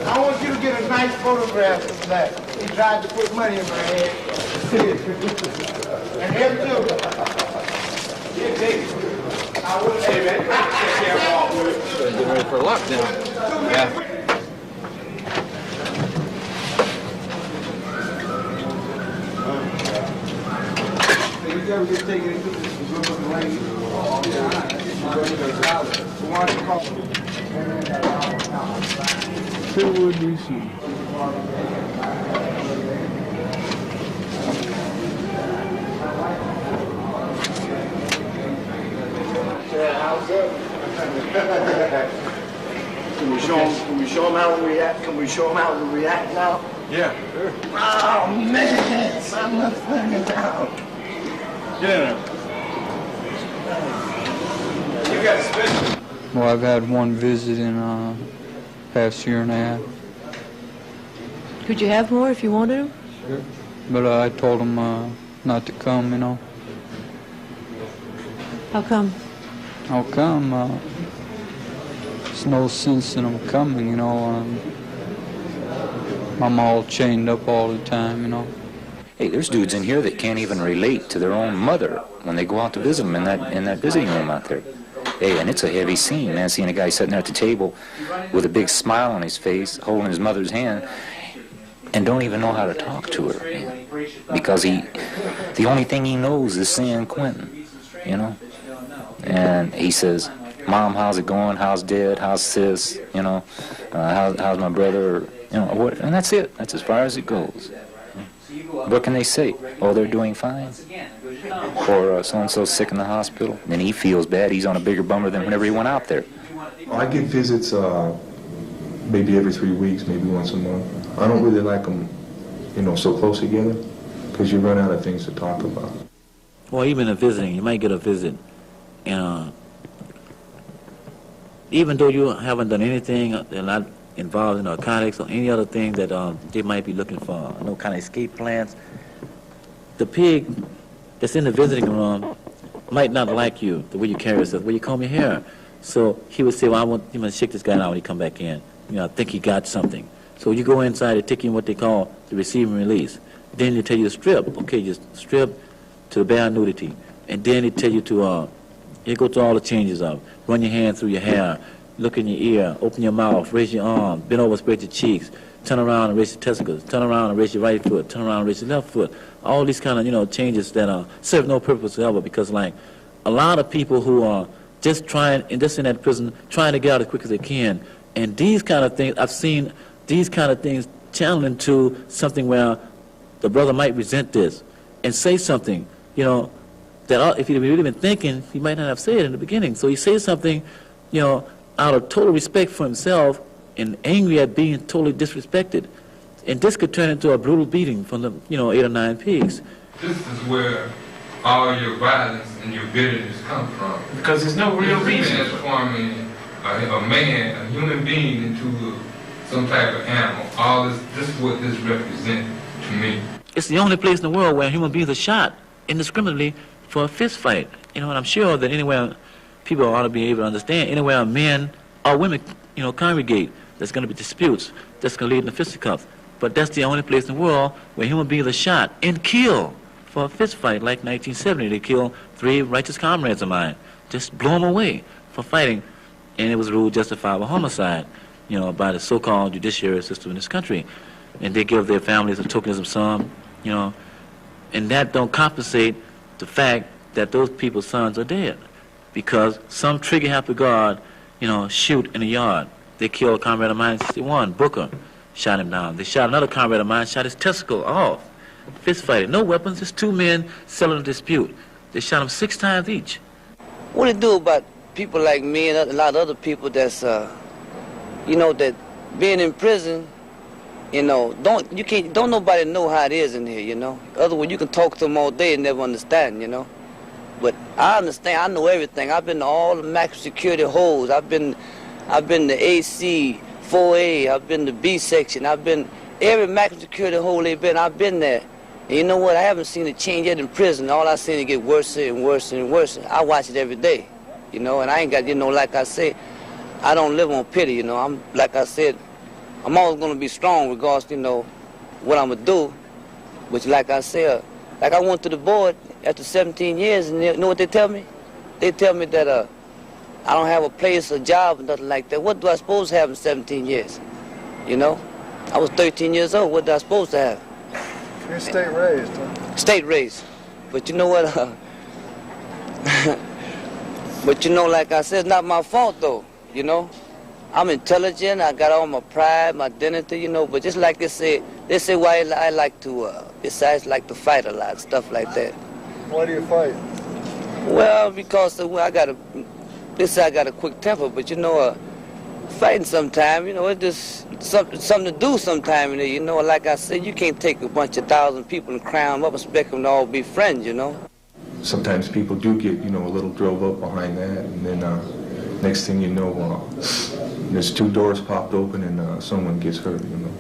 I want you to get a nice photograph of that. He tried to put money in my head. And him too. Yeah, take it. I would say that. Getting ready for lockdown. Yeah. You ever get taken into this rain? Sherwood, DC. Can we show them how we react? Can we show them how we react now? Yeah. Oh man, I'm not thinking down. Get in there. You got a special. Well, I've had one visit in past year and a half. Could you have more if you wanted them? Sure. But I told them not to come, you know. How come? How come? There's no sense in them coming, you know. I'm all chained up all the time, you know. Hey, there's dudes in here that can't even relate to their own mother when they go out to visit them in that visiting room out there. Hey, and it's a heavy scene, man, seeing a guy sitting there at the table with a big smile on his face, holding his mother's hand, and don't even know how to talk to her, man, because the only thing he knows is San Quentin, you know. And he says, "Mom, how's it going? How's Dad? How's Sis? You know, how's my brother? You know, what?" And that's it. That's as far as it goes. What can they say? Oh, they're doing fine. Or so-and-so's sick in the hospital. Then he feels bad. He's on a bigger bummer than whenever he went out there. I get visits maybe every 3 weeks, maybe once a month. I don't really like them, you know, so close together, because you run out of things to talk about. Well, even in visiting, you might get a visit, and even though you haven't done anything, they're not involved in narcotics or any other thing that they might be looking for, no kind of escape plans. The pig that's in the visiting room might not like you, the way you carry yourself, the way you comb your hair. So he would say, well, I want you to shake this guy out when he come back in. You know, I think he got something. So you go inside and take in what they call the receive and release. Then they tell you to strip. Okay, just strip to the bare nudity. And then they tell you to, you go through all the changes of run your hand through your hair, look in your ear, open your mouth, raise your arm, bend over, spread your cheeks, turn around and raise your testicles, turn around and raise your right foot, turn around and raise your left foot. All these kind of, you know, changes that serve no purpose whatsoever, because like a lot of people who are just trying, and just in that prison, trying to get out as quick as they can. And these kind of things, I've seen these kind of things channeled into something where the brother might resent this and say something, you know, that if he'd really been thinking, he might not have said it in the beginning. So he says something, you know, out of total respect for himself and angry at being totally disrespected. And this could turn into a brutal beating from the, you know, 8 or 9 pigs. This is where all your violence and your bitterness come from. Because there's no real reason. Transforming a man, a human being, into some type of animal. All this is what this represents to me. It's the only place in the world where human beings are shot indiscriminately for a fist fight. You know, and I'm sure that anywhere people ought to be able to understand, anywhere men or women, you know, congregate, there's going to be disputes that's going to lead to fisticuffs. But that's the only place in the world where human beings are shot and killed for a fist fight. Like 1970, they killed 3 righteous comrades of mine, just blew them away for fighting, and it was ruled justifiable homicide, you know, by the so-called judiciary system in this country. And they give their families a tokenism sum, you know, and that don't compensate the fact that those people's sons are dead, because some trigger-happy guard, you know, shoot in the yard. They killed a comrade of mine in 61, Booker, shot him down. They shot another comrade of mine, shot his testicle off. Fist fighting, no weapons, just 2 men settling a dispute. They shot him 6 times each. What do you do about people like me and a lot of other people that's, you know, that being in prison, you know, don't nobody know how it is in here, you know. Otherwise, you can talk to them all day and never understand, you know. But I understand. I know everything. I've been to all the maximum security holes. I've been to AC 4A. I've been to B section. I've been every maximum security hole they've been. I've been there. And you know what? I haven't seen it change yet in prison. All I've seen it get worse and worse and worse. I watch it every day, you know. And I ain't got, you know, like I say, I don't live on pity, you know. I'm, like I said, I'm always going to be strong regardless, you know, what I'm going to do. Which, like I said, like I went to the board after 17 years, and you know what they tell me? They tell me that I don't have a place, a job, or nothing like that. What do I supposed to have in 17 years? You know? I was 13 years old. What do I supposed to have? You're state raised, huh? State raised. But you know what? But you know, like I said, it's not my fault, though, you know? I'm intelligent. I got all my pride, my identity, you know. But just like they say why I like to, besides like to fight a lot, stuff like that. Why do you fight? Well, because they say I got a quick temper, but you know, fighting sometime, you know, it's just something to do sometime, you know. Like I said, you can't take a bunch of 1,000 people and crown them up and expect them to all be friends, you know. Sometimes people do get, you know, a little drove up behind that, and then next thing you know, there's 2 doors popped open and someone gets hurt, you know.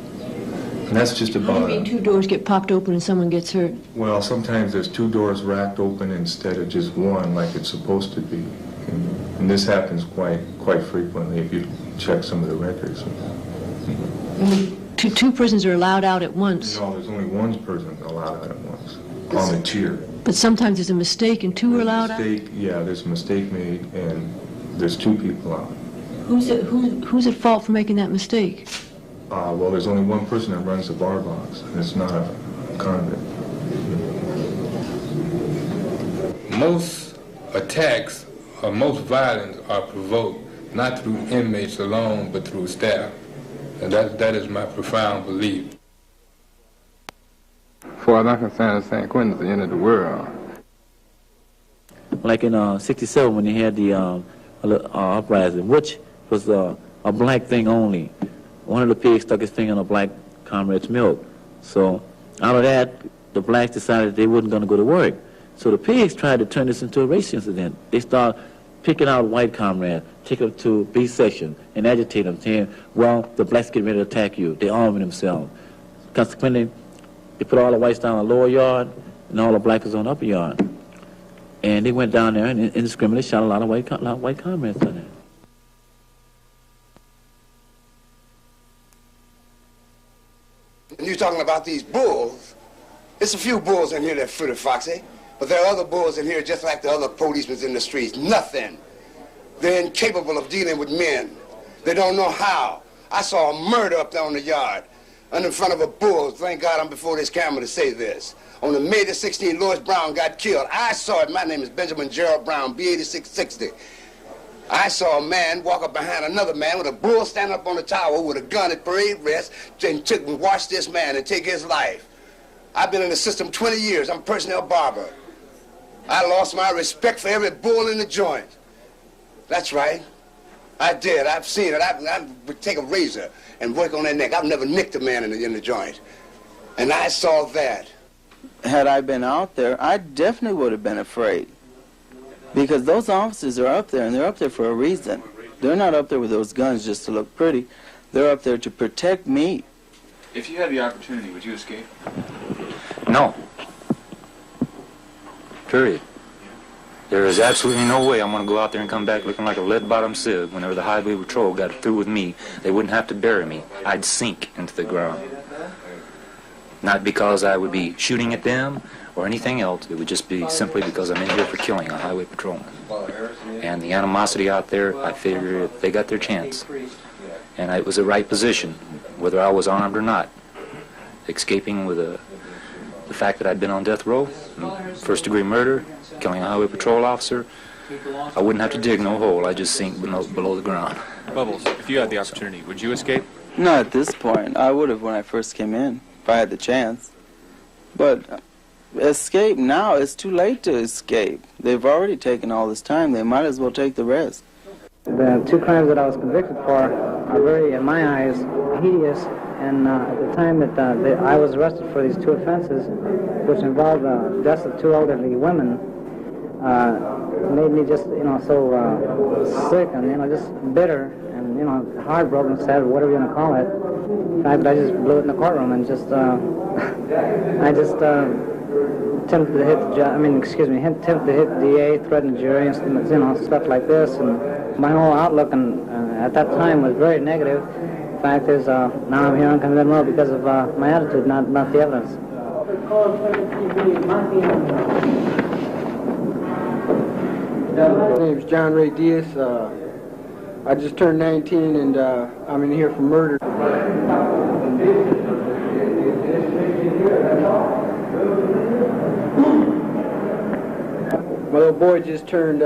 And that's just about... What do you mean 2 doors get popped open and someone gets hurt? Well, sometimes there's 2 doors racked open instead of just one like it's supposed to be. And this happens quite frequently if you check some of the records. Two prisons are allowed out at once. No, there's only 1 person allowed out at once on the tier. But sometimes there's a mistake and 2 are allowed out? Yeah, there's a mistake made and there's 2 people out. Who's at fault for making that mistake? Well, there's only 1 person that runs the bar box, and it's not a convict. Most attacks or most violence are provoked not through inmates alone, but through staff. And that is my profound belief. As far as I'm concerned, San Quentin is the end of the world. Like in 67 when they had the uprising, which was a black thing only. One of the pigs stuck his finger in a black comrade's milk. So out of that, the blacks decided they weren't going to go to work. So the pigs tried to turn this into a race incident. They started picking out white comrades, take them to B section, and agitate them, saying, well, the blacks get ready to attack you. They're arming themselves. Consequently, they put all the whites down on the lower yard, and all the blacks was on the upper yard. And they went down there and indiscriminately shot a lot of white comrades down there. And you're talking about these bulls. There's a few bulls in here that are pretty foxy, but there are other bulls in here just like the other policemen in the streets. Nothing. They're incapable of dealing with men. They don't know how. I saw a murder up there on the yard, and in front of a bull. Thank God I'm before this camera to say this. On the May the 16th, Louis Brown got killed. I saw it. My name is Benjamin Gerald Brown, B8660. I saw a man walk up behind another man with a bull standing up on the tower with a gun at parade rest and watch this man and take his life. I've been in the system 20 years. I'm a personnel barber. I lost my respect for every bull in the joint. That's right. I did. I've seen it. I would take a razor and work on their neck. I've never nicked a man in the joint. And I saw that. Had I been out there, I definitely would have been afraid. Because those officers are up there, and they're up there for a reason. They're not up there with those guns just to look pretty. They're up there to protect me. If you had the opportunity, would you escape? No. Period. There is absolutely no way I'm going to go out there and come back looking like a lead-bottom sieve. Whenever the highway patrol got through with me, they wouldn't have to bury me. I'd sink into the ground. Not because I would be shooting at them or anything else. It would just be simply because I'm in here for killing a highway patrolman. And the animosity out there, I figure they got their chance. And it was the right position, whether I was armed or not. Escaping with the fact that I'd been on death row, first-degree murder, killing a highway patrol officer, I wouldn't have to dig no hole. I'd just sink below the ground. Bubbles, if you had the opportunity, would you escape? Not at this point. I would have when I first came in, if I had the chance. But escape now, it's too late to escape. They've already taken all this time. They might as well take the rest. The two crimes that I was convicted for are very, in my eyes, hideous. And at the time that I was arrested for these two offenses, which involved the deaths of two elderly women, made me just, so sick and, just bitter and, heartbroken, sad, whatever you want to call it. In fact, I just blew it in the courtroom and just, I just attempted to hit attempted to hit the DA, threatened the jury, and, stuff like this. And my whole outlook at that time was very negative. The fact is, now I'm here on condemned row because of my attitude, not the evidence. My name's John Ray Diaz. I just turned 19 and I'm in here for murder. My little boy just turned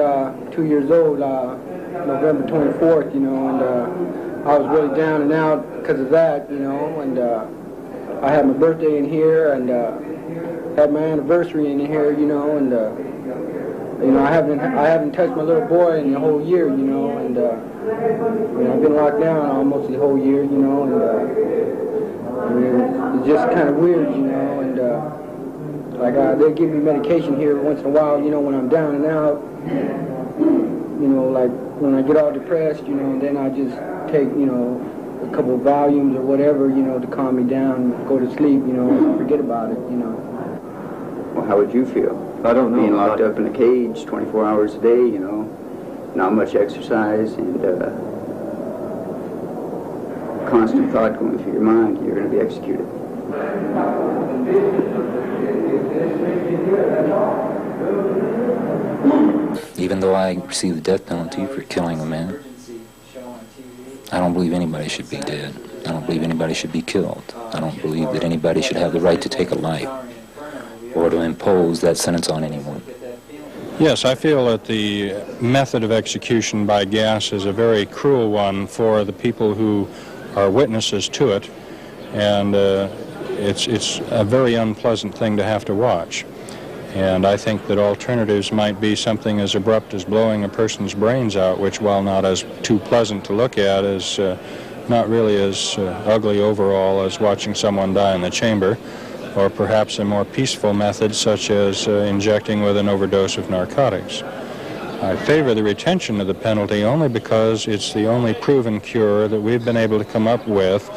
2 years old, November 24th, and I was really down and out because of that, and I had my birthday in here and had my anniversary in here, and I haven't touched my little boy in the whole year, and I've been locked down almost the whole year, and it's just kind of weird, and they give me medication here once in a while, when I'm down and out, like when I get all depressed, and then I just take, a couple of volumes or whatever, to calm me down, go to sleep, forget about it, Well, how would you feel? I don't know. Being locked up in a cage 24 hours a day, not much exercise, and constant thought going through your mind, you're going to be executed. Even though I received the death penalty for killing a man, I don't believe anybody should be dead. I don't believe anybody should be killed. I don't believe that anybody should have the right to take a life or to impose that sentence on anyone. Yes, I feel that the method of execution by gas is a very cruel one for the people who are witnesses to it, and it's a very unpleasant thing to have to watch. And I think that alternatives might be something as abrupt as blowing a person's brains out, which, while not as too pleasant to look at, is not really as ugly overall as watching someone die in the chamber, or perhaps a more peaceful method such as injecting with an overdose of narcotics. I favor the retention of the penalty only because it's the only proven cure that we've been able to come up with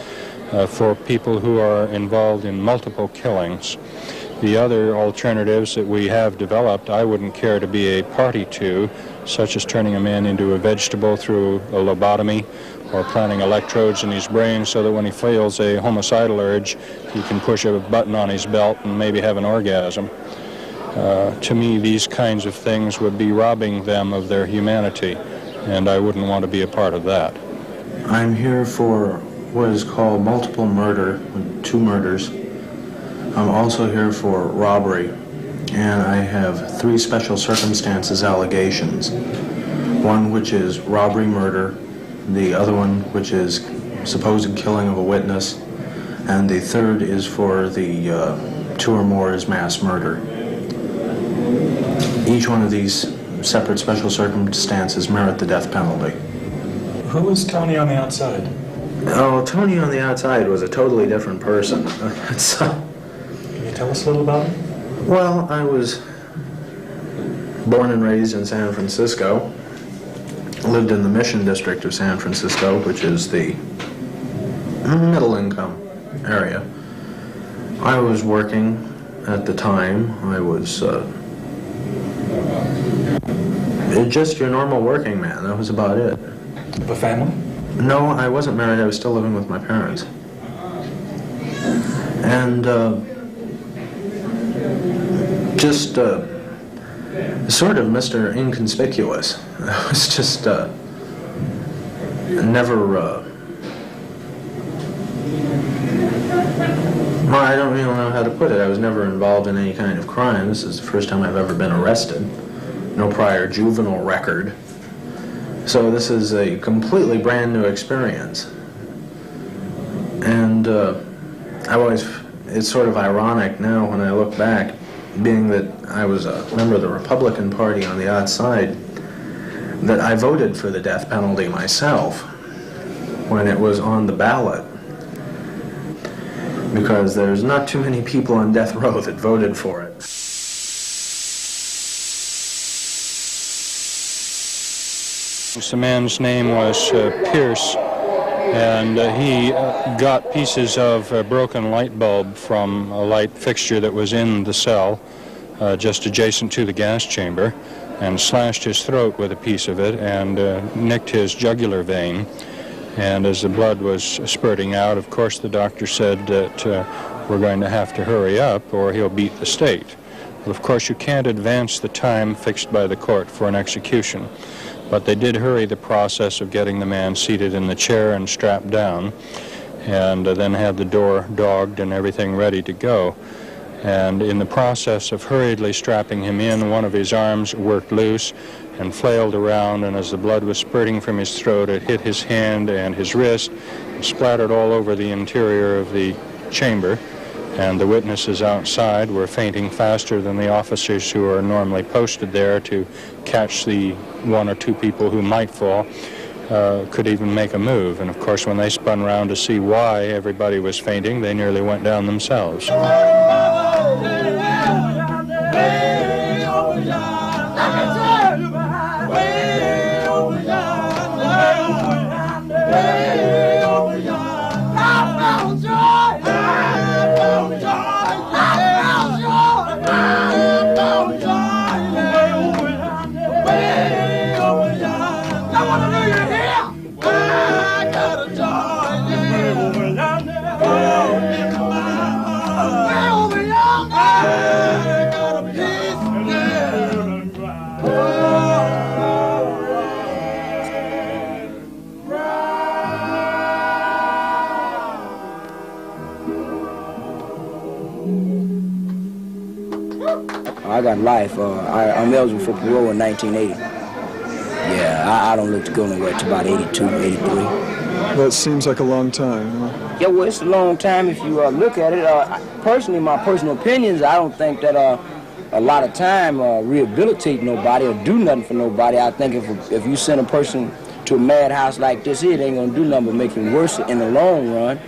for people who are involved in multiple killings. The other alternatives that we have developed, I wouldn't care to be a party to, such as turning a man into a vegetable through a lobotomy or planting electrodes in his brain so that when he feels a homicidal urge, he can push a button on his belt and maybe have an orgasm. To me, these kinds of things would be robbing them of their humanity, and I wouldn't want to be a part of that. I'm here for what is called multiple murder, 2 murders. I'm also here for robbery, and I have 3 special circumstances allegations. One which is robbery murder, the other one which is supposed killing of a witness, and the third is for the 2 or more is mass murder. Each one of these separate special circumstances merit the death penalty. Who was Tony on the outside? Oh, Tony on the outside was a totally different person. Can you tell us a little about him? Well, I was born and raised in San Francisco. Lived in the Mission District of San Francisco, which is the middle-income area. I was working at the time. I was just your normal working man. That was about it. A family? No, I wasn't married. I was still living with my parents. And just sort of Mr. Inconspicuous. I was just never, well, I don't really know how to put it. I was never involved in any kind of crime. This is the first time I've ever been arrested. No prior juvenile record. So this is a completely brand new experience. And it's sort of ironic now when I look back, being that I was a member of the Republican Party on the outside, that I voted for the death penalty myself when it was on the ballot. Because there's not too many people on death row that voted for it. The man's name was Pierce, and he got pieces of a broken light bulb from a light fixture that was in the cell just adjacent to the gas chamber, and slashed his throat with a piece of it and nicked his jugular vein. And as the blood was spurting out, of course the doctor said that we're going to have to hurry up or he'll beat the state. Well, of course you can't advance the time fixed by the court for an execution. But they did hurry the process of getting the man seated in the chair and strapped down, and then had the door dogged and everything ready to go. And in the process of hurriedly strapping him in, one of his arms worked loose and flailed around, and as the blood was spurting from his throat, it hit his hand and his wrist and splattered all over the interior of the chamber. And the witnesses outside were fainting faster than the officers who are normally posted there to catch the 1 or 2 people who might fall, could even make a move. And of course, when they spun around to see why everybody was fainting, they nearly went down themselves. I got life. I'm eligible for parole in 1980. Yeah, I don't look to go nowhere to about 82, 83. That seems like a long time, huh? Yeah, well, it's a long time if you look at it. Personally, my personal opinions, I don't think that a lot of time rehabilitate nobody or do nothing for nobody. I think if you send a person to a madhouse like this here, it ain't going to do nothing but make him worse in the long run.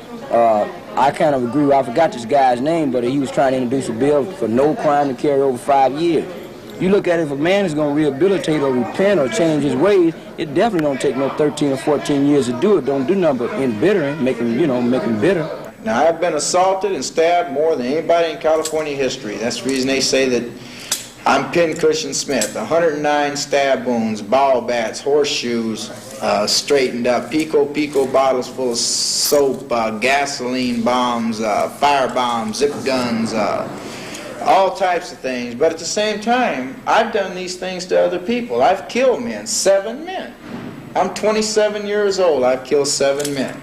I kind of agree. I forgot this guy's name, but he was trying to introduce a bill for no crime to carry over 5 years. You look at it, if a man is going to rehabilitate or repent or change his ways, it definitely don't take no 13 or 14 years to do it. Don't do nothing but embitter him, make him bitter. Now, I've been assaulted and stabbed more than anybody in California history. That's the reason they say that I'm Pincushion Smith. 109 stab wounds, ball bats, horseshoes, straightened up. Pico bottles full of soap, gasoline bombs, fire bombs, zip guns, all types of things. But at the same time, I've done these things to other people. I've killed men, 7 men. I'm 27 years old. I've killed 7 men.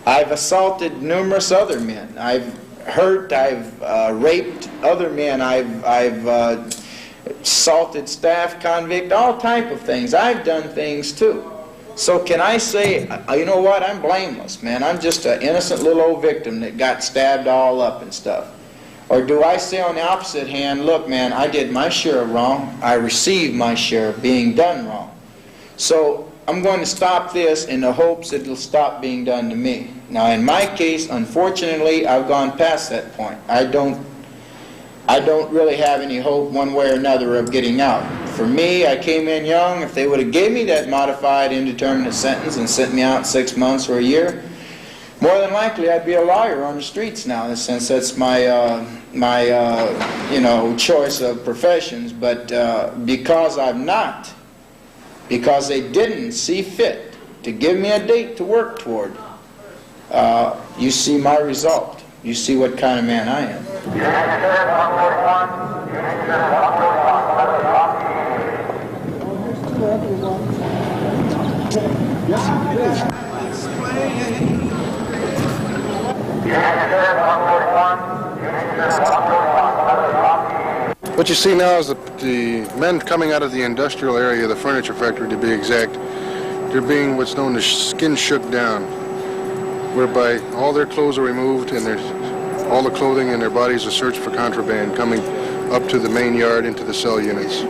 I've assaulted numerous other men. I've hurt, I've raped other men. I've assaulted staff, convict, all type of things. I've done things too. So can I say, you know what, I'm blameless, man. I'm just an innocent little old victim that got stabbed all up and stuff. Or do I say on the opposite hand, look, man, I did my share of wrong. I received my share of being done wrong. So I'm going to stop this in the hopes that it'll stop being done to me. Now, in my case, unfortunately, I've gone past that point. I don't really have any hope one way or another of getting out. For me, I came in young. If they would have gave me that modified indeterminate sentence and sent me out 6 months or a year, more than likely I'd be a lawyer on the streets now, since that's my choice of professions. But because I'm not, because they didn't see fit to give me a date to work toward, you see my result. You see what kind of man I am. What you see now is the men coming out of the industrial area, the furniture factory to be exact. They're being what's known as skin shook down, whereby all their clothes are removed and all the clothing in their bodies are searched for contraband coming up to the main yard into the cell units.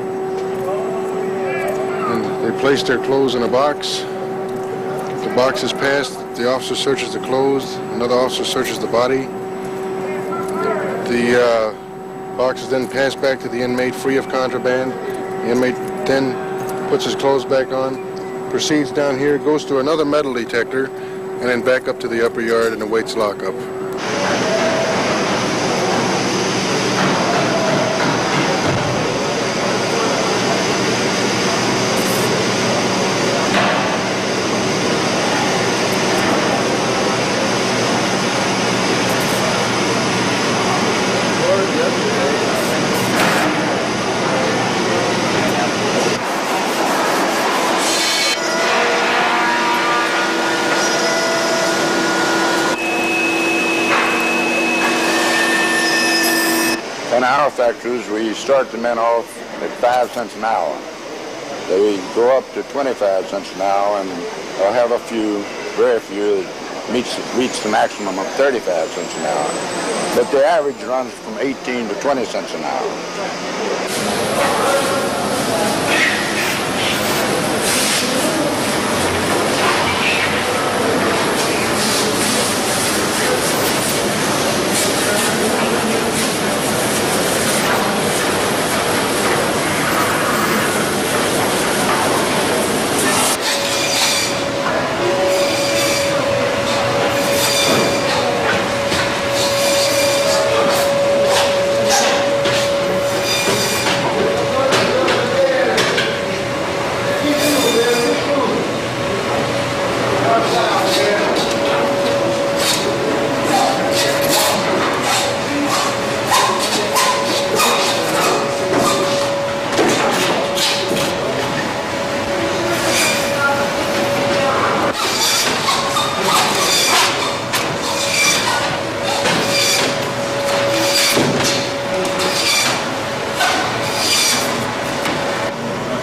And they place their clothes in a box. The box is passed, the officer searches the clothes, another officer searches the body. The box is then passed back to the inmate free of contraband. The inmate then puts his clothes back on, proceeds down here, goes to another metal detector, and then back up to the upper yard and awaits lockup. In our factories, we start the men off at 5 cents an hour. They go up to 25 cents an hour, and they'll have a few, very few, that reach the maximum of 35 cents an hour. But the average runs from 18 to 20 cents an hour.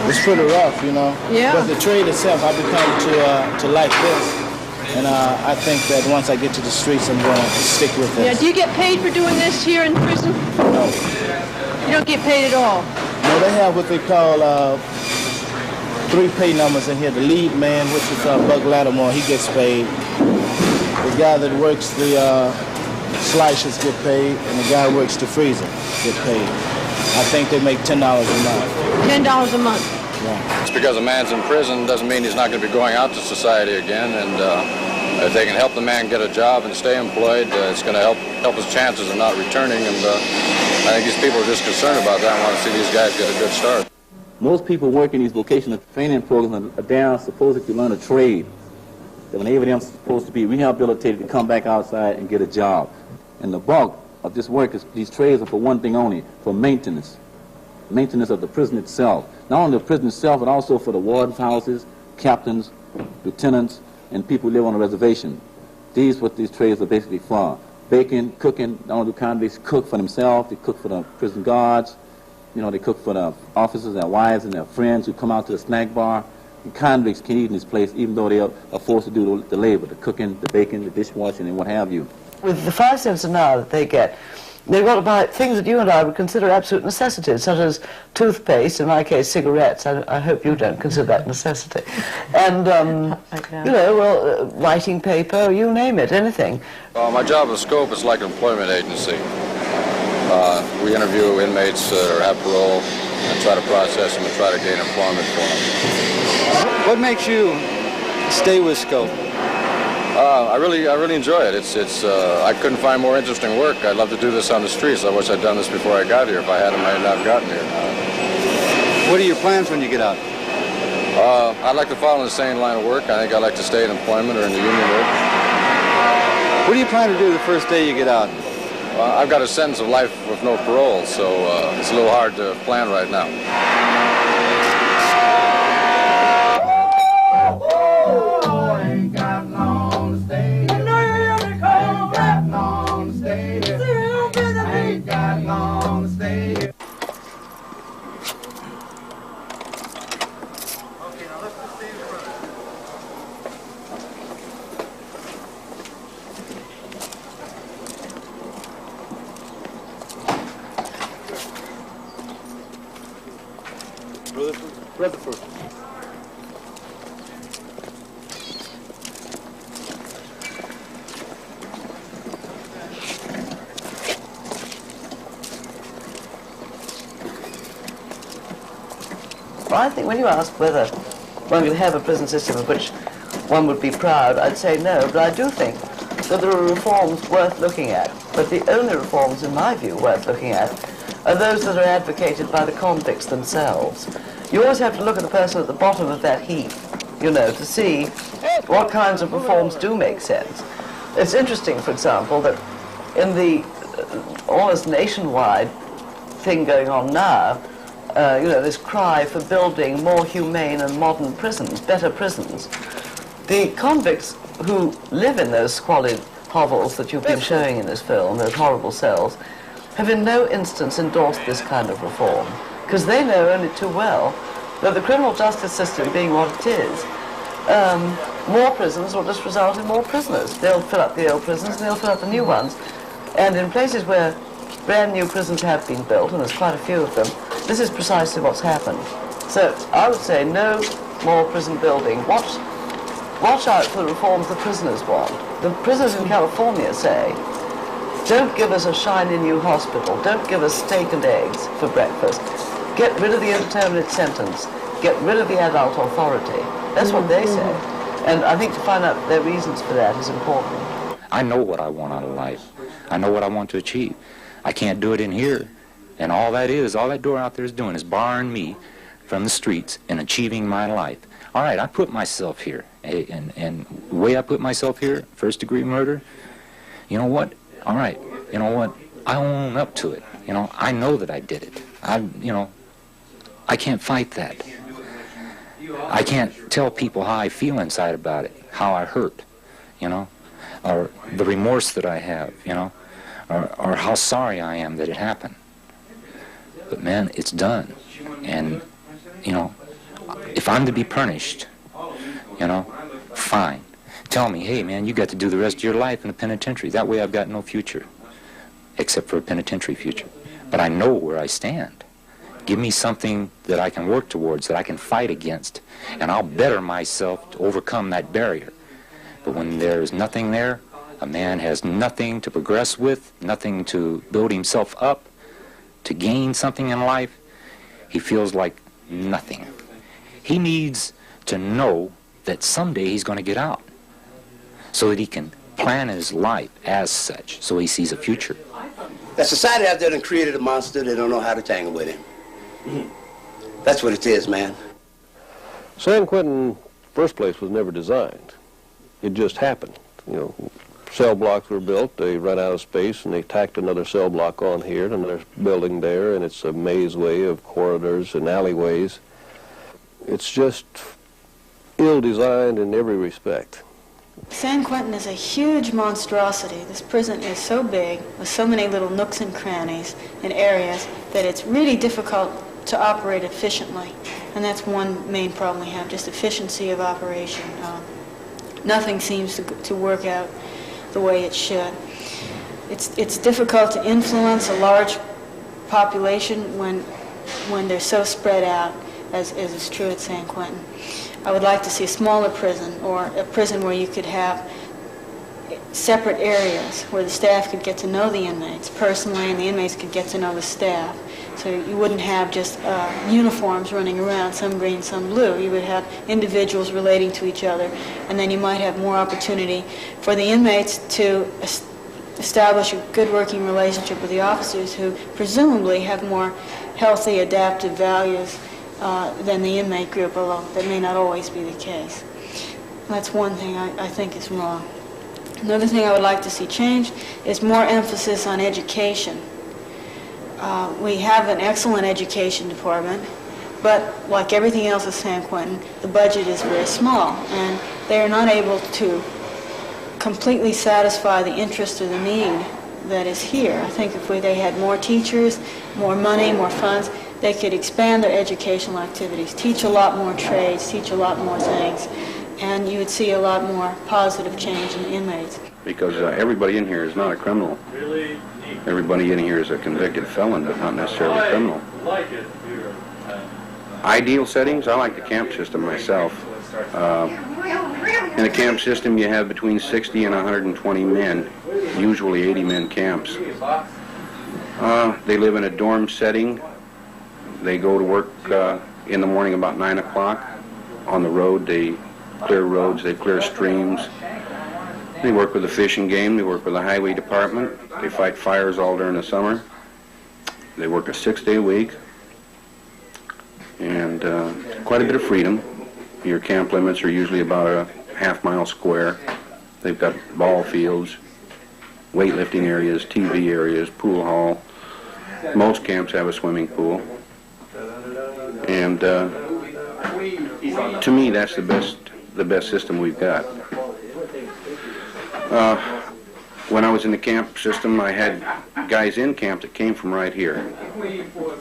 It's pretty rough, you know. Yeah. But the trade itself, I've become to like this, and I think that once I get to the streets, I'm going to stick with this. Yeah. Do you get paid for doing this here in prison? No. You don't get paid at all. No, they have what they call 3 pay numbers in here. The lead man, which is Buck Lattimore, he gets paid. The guy that works the slicers get paid, and the guy who works the freezer get paid. I think they make $10 a month. $10 a month. Yeah. Just because a man's in prison doesn't mean he's not going to be going out to society again, and if they can help the man get a job and stay employed, it's going to help his chances of not returning, and I think these people are just concerned about that and want to see these guys get a good start. Most people working these vocational training programs are down supposed to learn a trade. That when them supposed to be rehabilitated to come back outside and get a job. And the bulk of this work is, these trades are for one thing only, for maintenance. Maintenance of the prison itself. Not only the prison itself, but also for the wardens' houses, captains, lieutenants, and people who live on the reservation. These what these trades are basically for. Baking, cooking, not only do convicts cook for themselves, they cook for the prison guards, you know, they cook for the officers, their wives, and their friends who come out to the snack bar. And convicts can eat in this place even though they are forced to do the labor, the cooking, the baking, the dishwashing, and what have you. With the 5 cents an hour that they get, they've got to buy things that you and I would consider absolute necessities, such as toothpaste, in my case cigarettes. I hope you don't consider that a necessity. And, you know, well, writing paper, you name it, anything. My job at Scope is like an employment agency. We interview inmates that have parole and try to process them and try to gain employment for them. What makes you stay with Scope? I really enjoy it. I couldn't find more interesting work. I'd love to do this on the streets. I wish I'd done this before I got here. If I hadn't, I might not have gotten here. What are your plans when you get out? I'd like to follow the same line of work. I think I'd like to stay in employment or in the union work. What do you plan to do the first day you get out? I've got a sentence of life with no parole, so it's a little hard to plan right now. Rutherford. Well, I think when you ask whether one could have a prison system of which one would be proud, I'd say no, but I do think that there are reforms worth looking at. But the only reforms, in my view, worth looking at are those that are advocated by the convicts themselves. You always have to look at the person at the bottom of that heap, you know, to see what kinds of reforms do make sense. It's interesting, for example, that in the almost nationwide thing going on now, you know, this cry for building more humane and modern prisons, better prisons, the convicts who live in those squalid hovels that you've been showing in this film, those horrible cells, have in no instance endorsed this kind of reform, because they know only too well that the criminal justice system being what it is, more prisons will just result in more prisoners. They'll fill up the old prisons and they'll fill up the new ones. And in places where brand new prisons have been built, and there's quite a few of them, this is precisely what's happened. So I would say no more prison building. Watch out for the reforms the prisoners want. The prisoners in California say, don't give us a shiny new hospital, don't give us steak and eggs for breakfast. Get rid of the indeterminate sentence, get rid of the adult authority. That's what they say. And I think to find out their reasons for that is important. I know what I want out of life. I know what I want to achieve. I can't do it in here. And all that door out there is doing is barring me from the streets and achieving my life. All right, I put myself here. And the way I put myself here, first-degree murder, you know what? All right, you know what? I own up to it. You know, I know that I did it. I can't fight that. I can't tell people how I feel inside about it, how I hurt, you know, or the remorse that I have, you know, or how sorry I am that it happened. But man, it's done. And, you know, if I'm to be punished, you know, fine. Tell me, hey man, you got to do the rest of your life in a penitentiary. That way I've got no future, except for a penitentiary future. But I know where I stand. Give me something that I can work towards, that I can fight against, and I'll better myself to overcome that barrier. But when there's nothing there, a man has nothing to progress with, nothing to build himself up, to gain something in life, he feels like nothing. He needs to know that someday he's going to get out, so that he can plan his life as such, so he sees a future. That society out there done created a monster, they don't know how to tangle with him. That's what it is, man. San Quentin, first place, was never designed. It just happened. You know, cell blocks were built, they ran out of space, and they tacked another cell block on here, and another building there, and it's a maze-way of corridors and alleyways. It's just ill-designed in every respect. San Quentin is a huge monstrosity. This prison is so big, with so many little nooks and crannies and areas, that it's really difficult to operate efficiently. And that's one main problem we have, just efficiency of operation. Nothing seems to work out the way it should. It's difficult to influence a large population when they're so spread out, as is true at San Quentin. I would like to see a smaller prison, or a prison where you could have separate areas where the staff could get to know the inmates personally, and the inmates could get to know the staff. So you wouldn't have just uniforms running around, some green, some blue. You would have individuals relating to each other, and then you might have more opportunity for the inmates to establish a good working relationship with the officers, who presumably have more healthy, adaptive values than the inmate group, although that may not always be the case. That's one thing I think is wrong. Another thing I would like to see changed is more emphasis on education. We have an excellent education department, but like everything else at San Quentin, the budget is very small, and they are not able to completely satisfy the interest or the need that is here. I think if they had more teachers, more money, more funds, they could expand their educational activities, teach a lot more trades, teach a lot more things, and you would see a lot more positive change in the inmates. Because everybody in here is not a criminal. Everybody in here is a convicted felon, but not necessarily a criminal. Ideal settings, I like the camp system myself. In a camp system, you have between 60 and 120 men, usually 80-man camps. They live in a dorm setting. They go to work in the morning about 9 o'clock. On the road, they clear roads, they clear streams. They work with the fish and game, they work with the highway department. They fight fires all during the summer. They work a 6-day week. And quite a bit of freedom. Your camp limits are usually about a half-mile square. They've got ball fields, weightlifting areas, TV areas, pool hall. Most camps have a swimming pool. And to me, that's the best system we've got. When I was in the camp system, I had guys in camp that came from right here.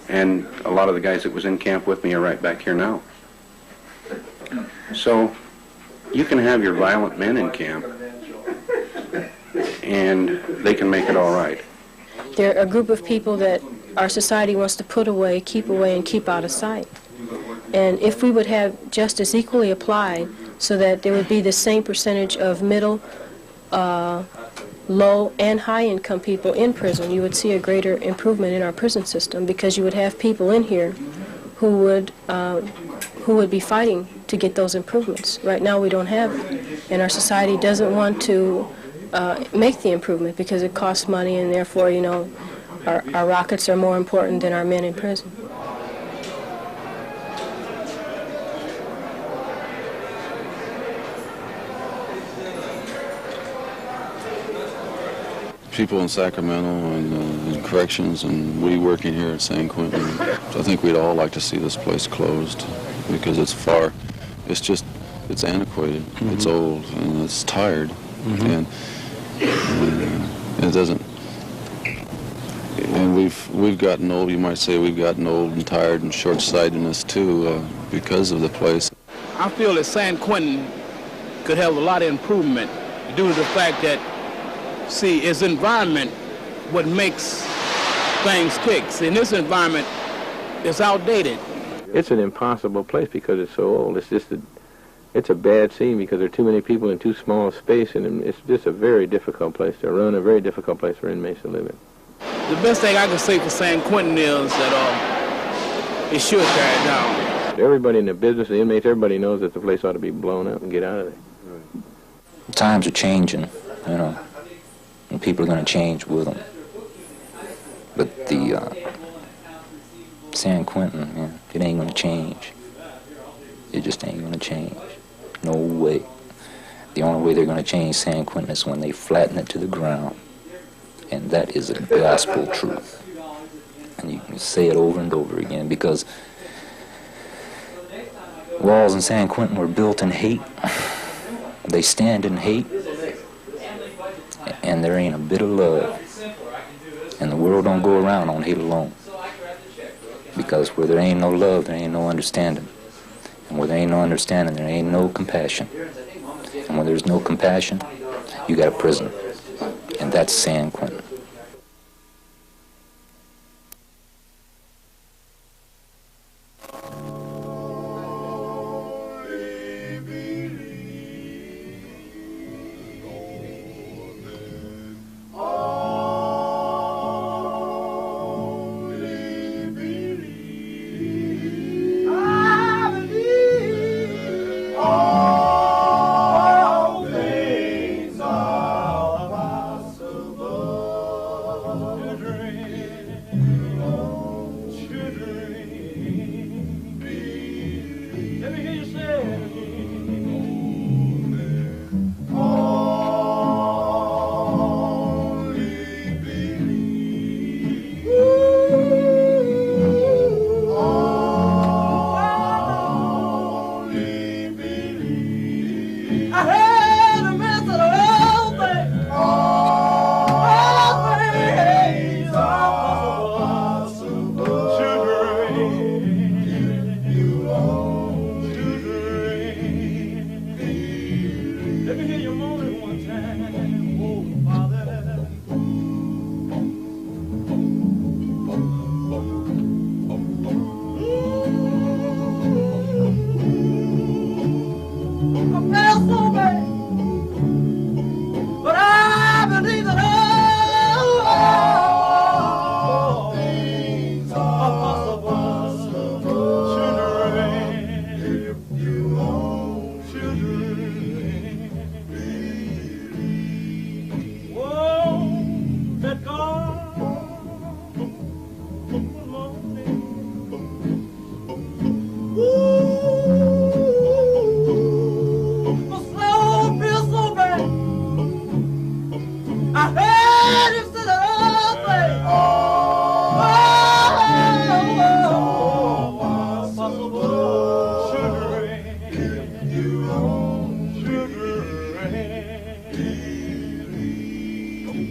And a lot of the guys that was in camp with me are right back here now. So you can have your violent men in camp, and they can make it all right. They're a group of people that our society wants to put away, and keep out of sight. And if we would have justice equally applied so that there would be the same percentage of middle, low, and high-income people in prison, you would see a greater improvement in our prison system, because you would have people in here who would be fighting to get those improvements. Right now we don't have it, and our society doesn't want to make the improvement because it costs money, and therefore, you know, our rockets are more important than our men in prison. People in Sacramento and in corrections, and we working here at San Quentin, I think we'd all like to see this place closed, because it's antiquated, it's old, and it's tired, and it doesn't, and we've gotten old, you might say we've gotten old and tired and short-sightedness too, because of the place. I feel that San Quentin could have a lot of improvement due to the fact that, see, its environment what makes things tick. See, in this environment, it's outdated. It's an impossible place because it's so old. It's a bad scene because there are too many people in too small a space, and it's just a very difficult place to run, a very difficult place for inmates to live in. The best thing I can say for San Quentin is that it should tear down. Everybody in the business, the inmates, everybody knows that the place ought to be blown up and get out of there. Times are changing, you know, and people are going to change with them. But the San Quentin, man, it ain't gonna change. It just ain't gonna change. No way. The only way they're gonna change San Quentin is when they flatten it to the ground. And that is a gospel truth. And you can say it over and over again, because walls in San Quentin were built in hate. They stand in hate. And there ain't a bit of love. And the world don't go around on hate alone. Because where there ain't no love, there ain't no understanding. And where there ain't no understanding, there ain't no compassion. And when there's no compassion, you got a prison. And that's San Quentin.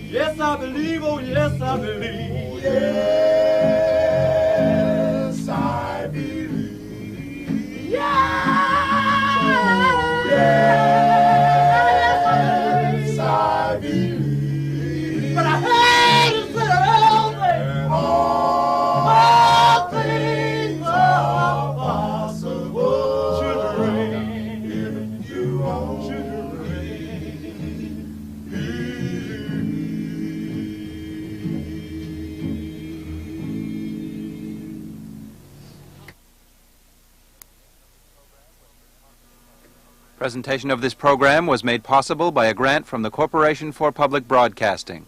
Yes, I believe, oh yes, I believe. Yes, I believe. Yes, I believe. But I hate to sit around there. All things are possible. Children, if you want children. Presentation of this program was made possible by a grant from the Corporation for Public Broadcasting.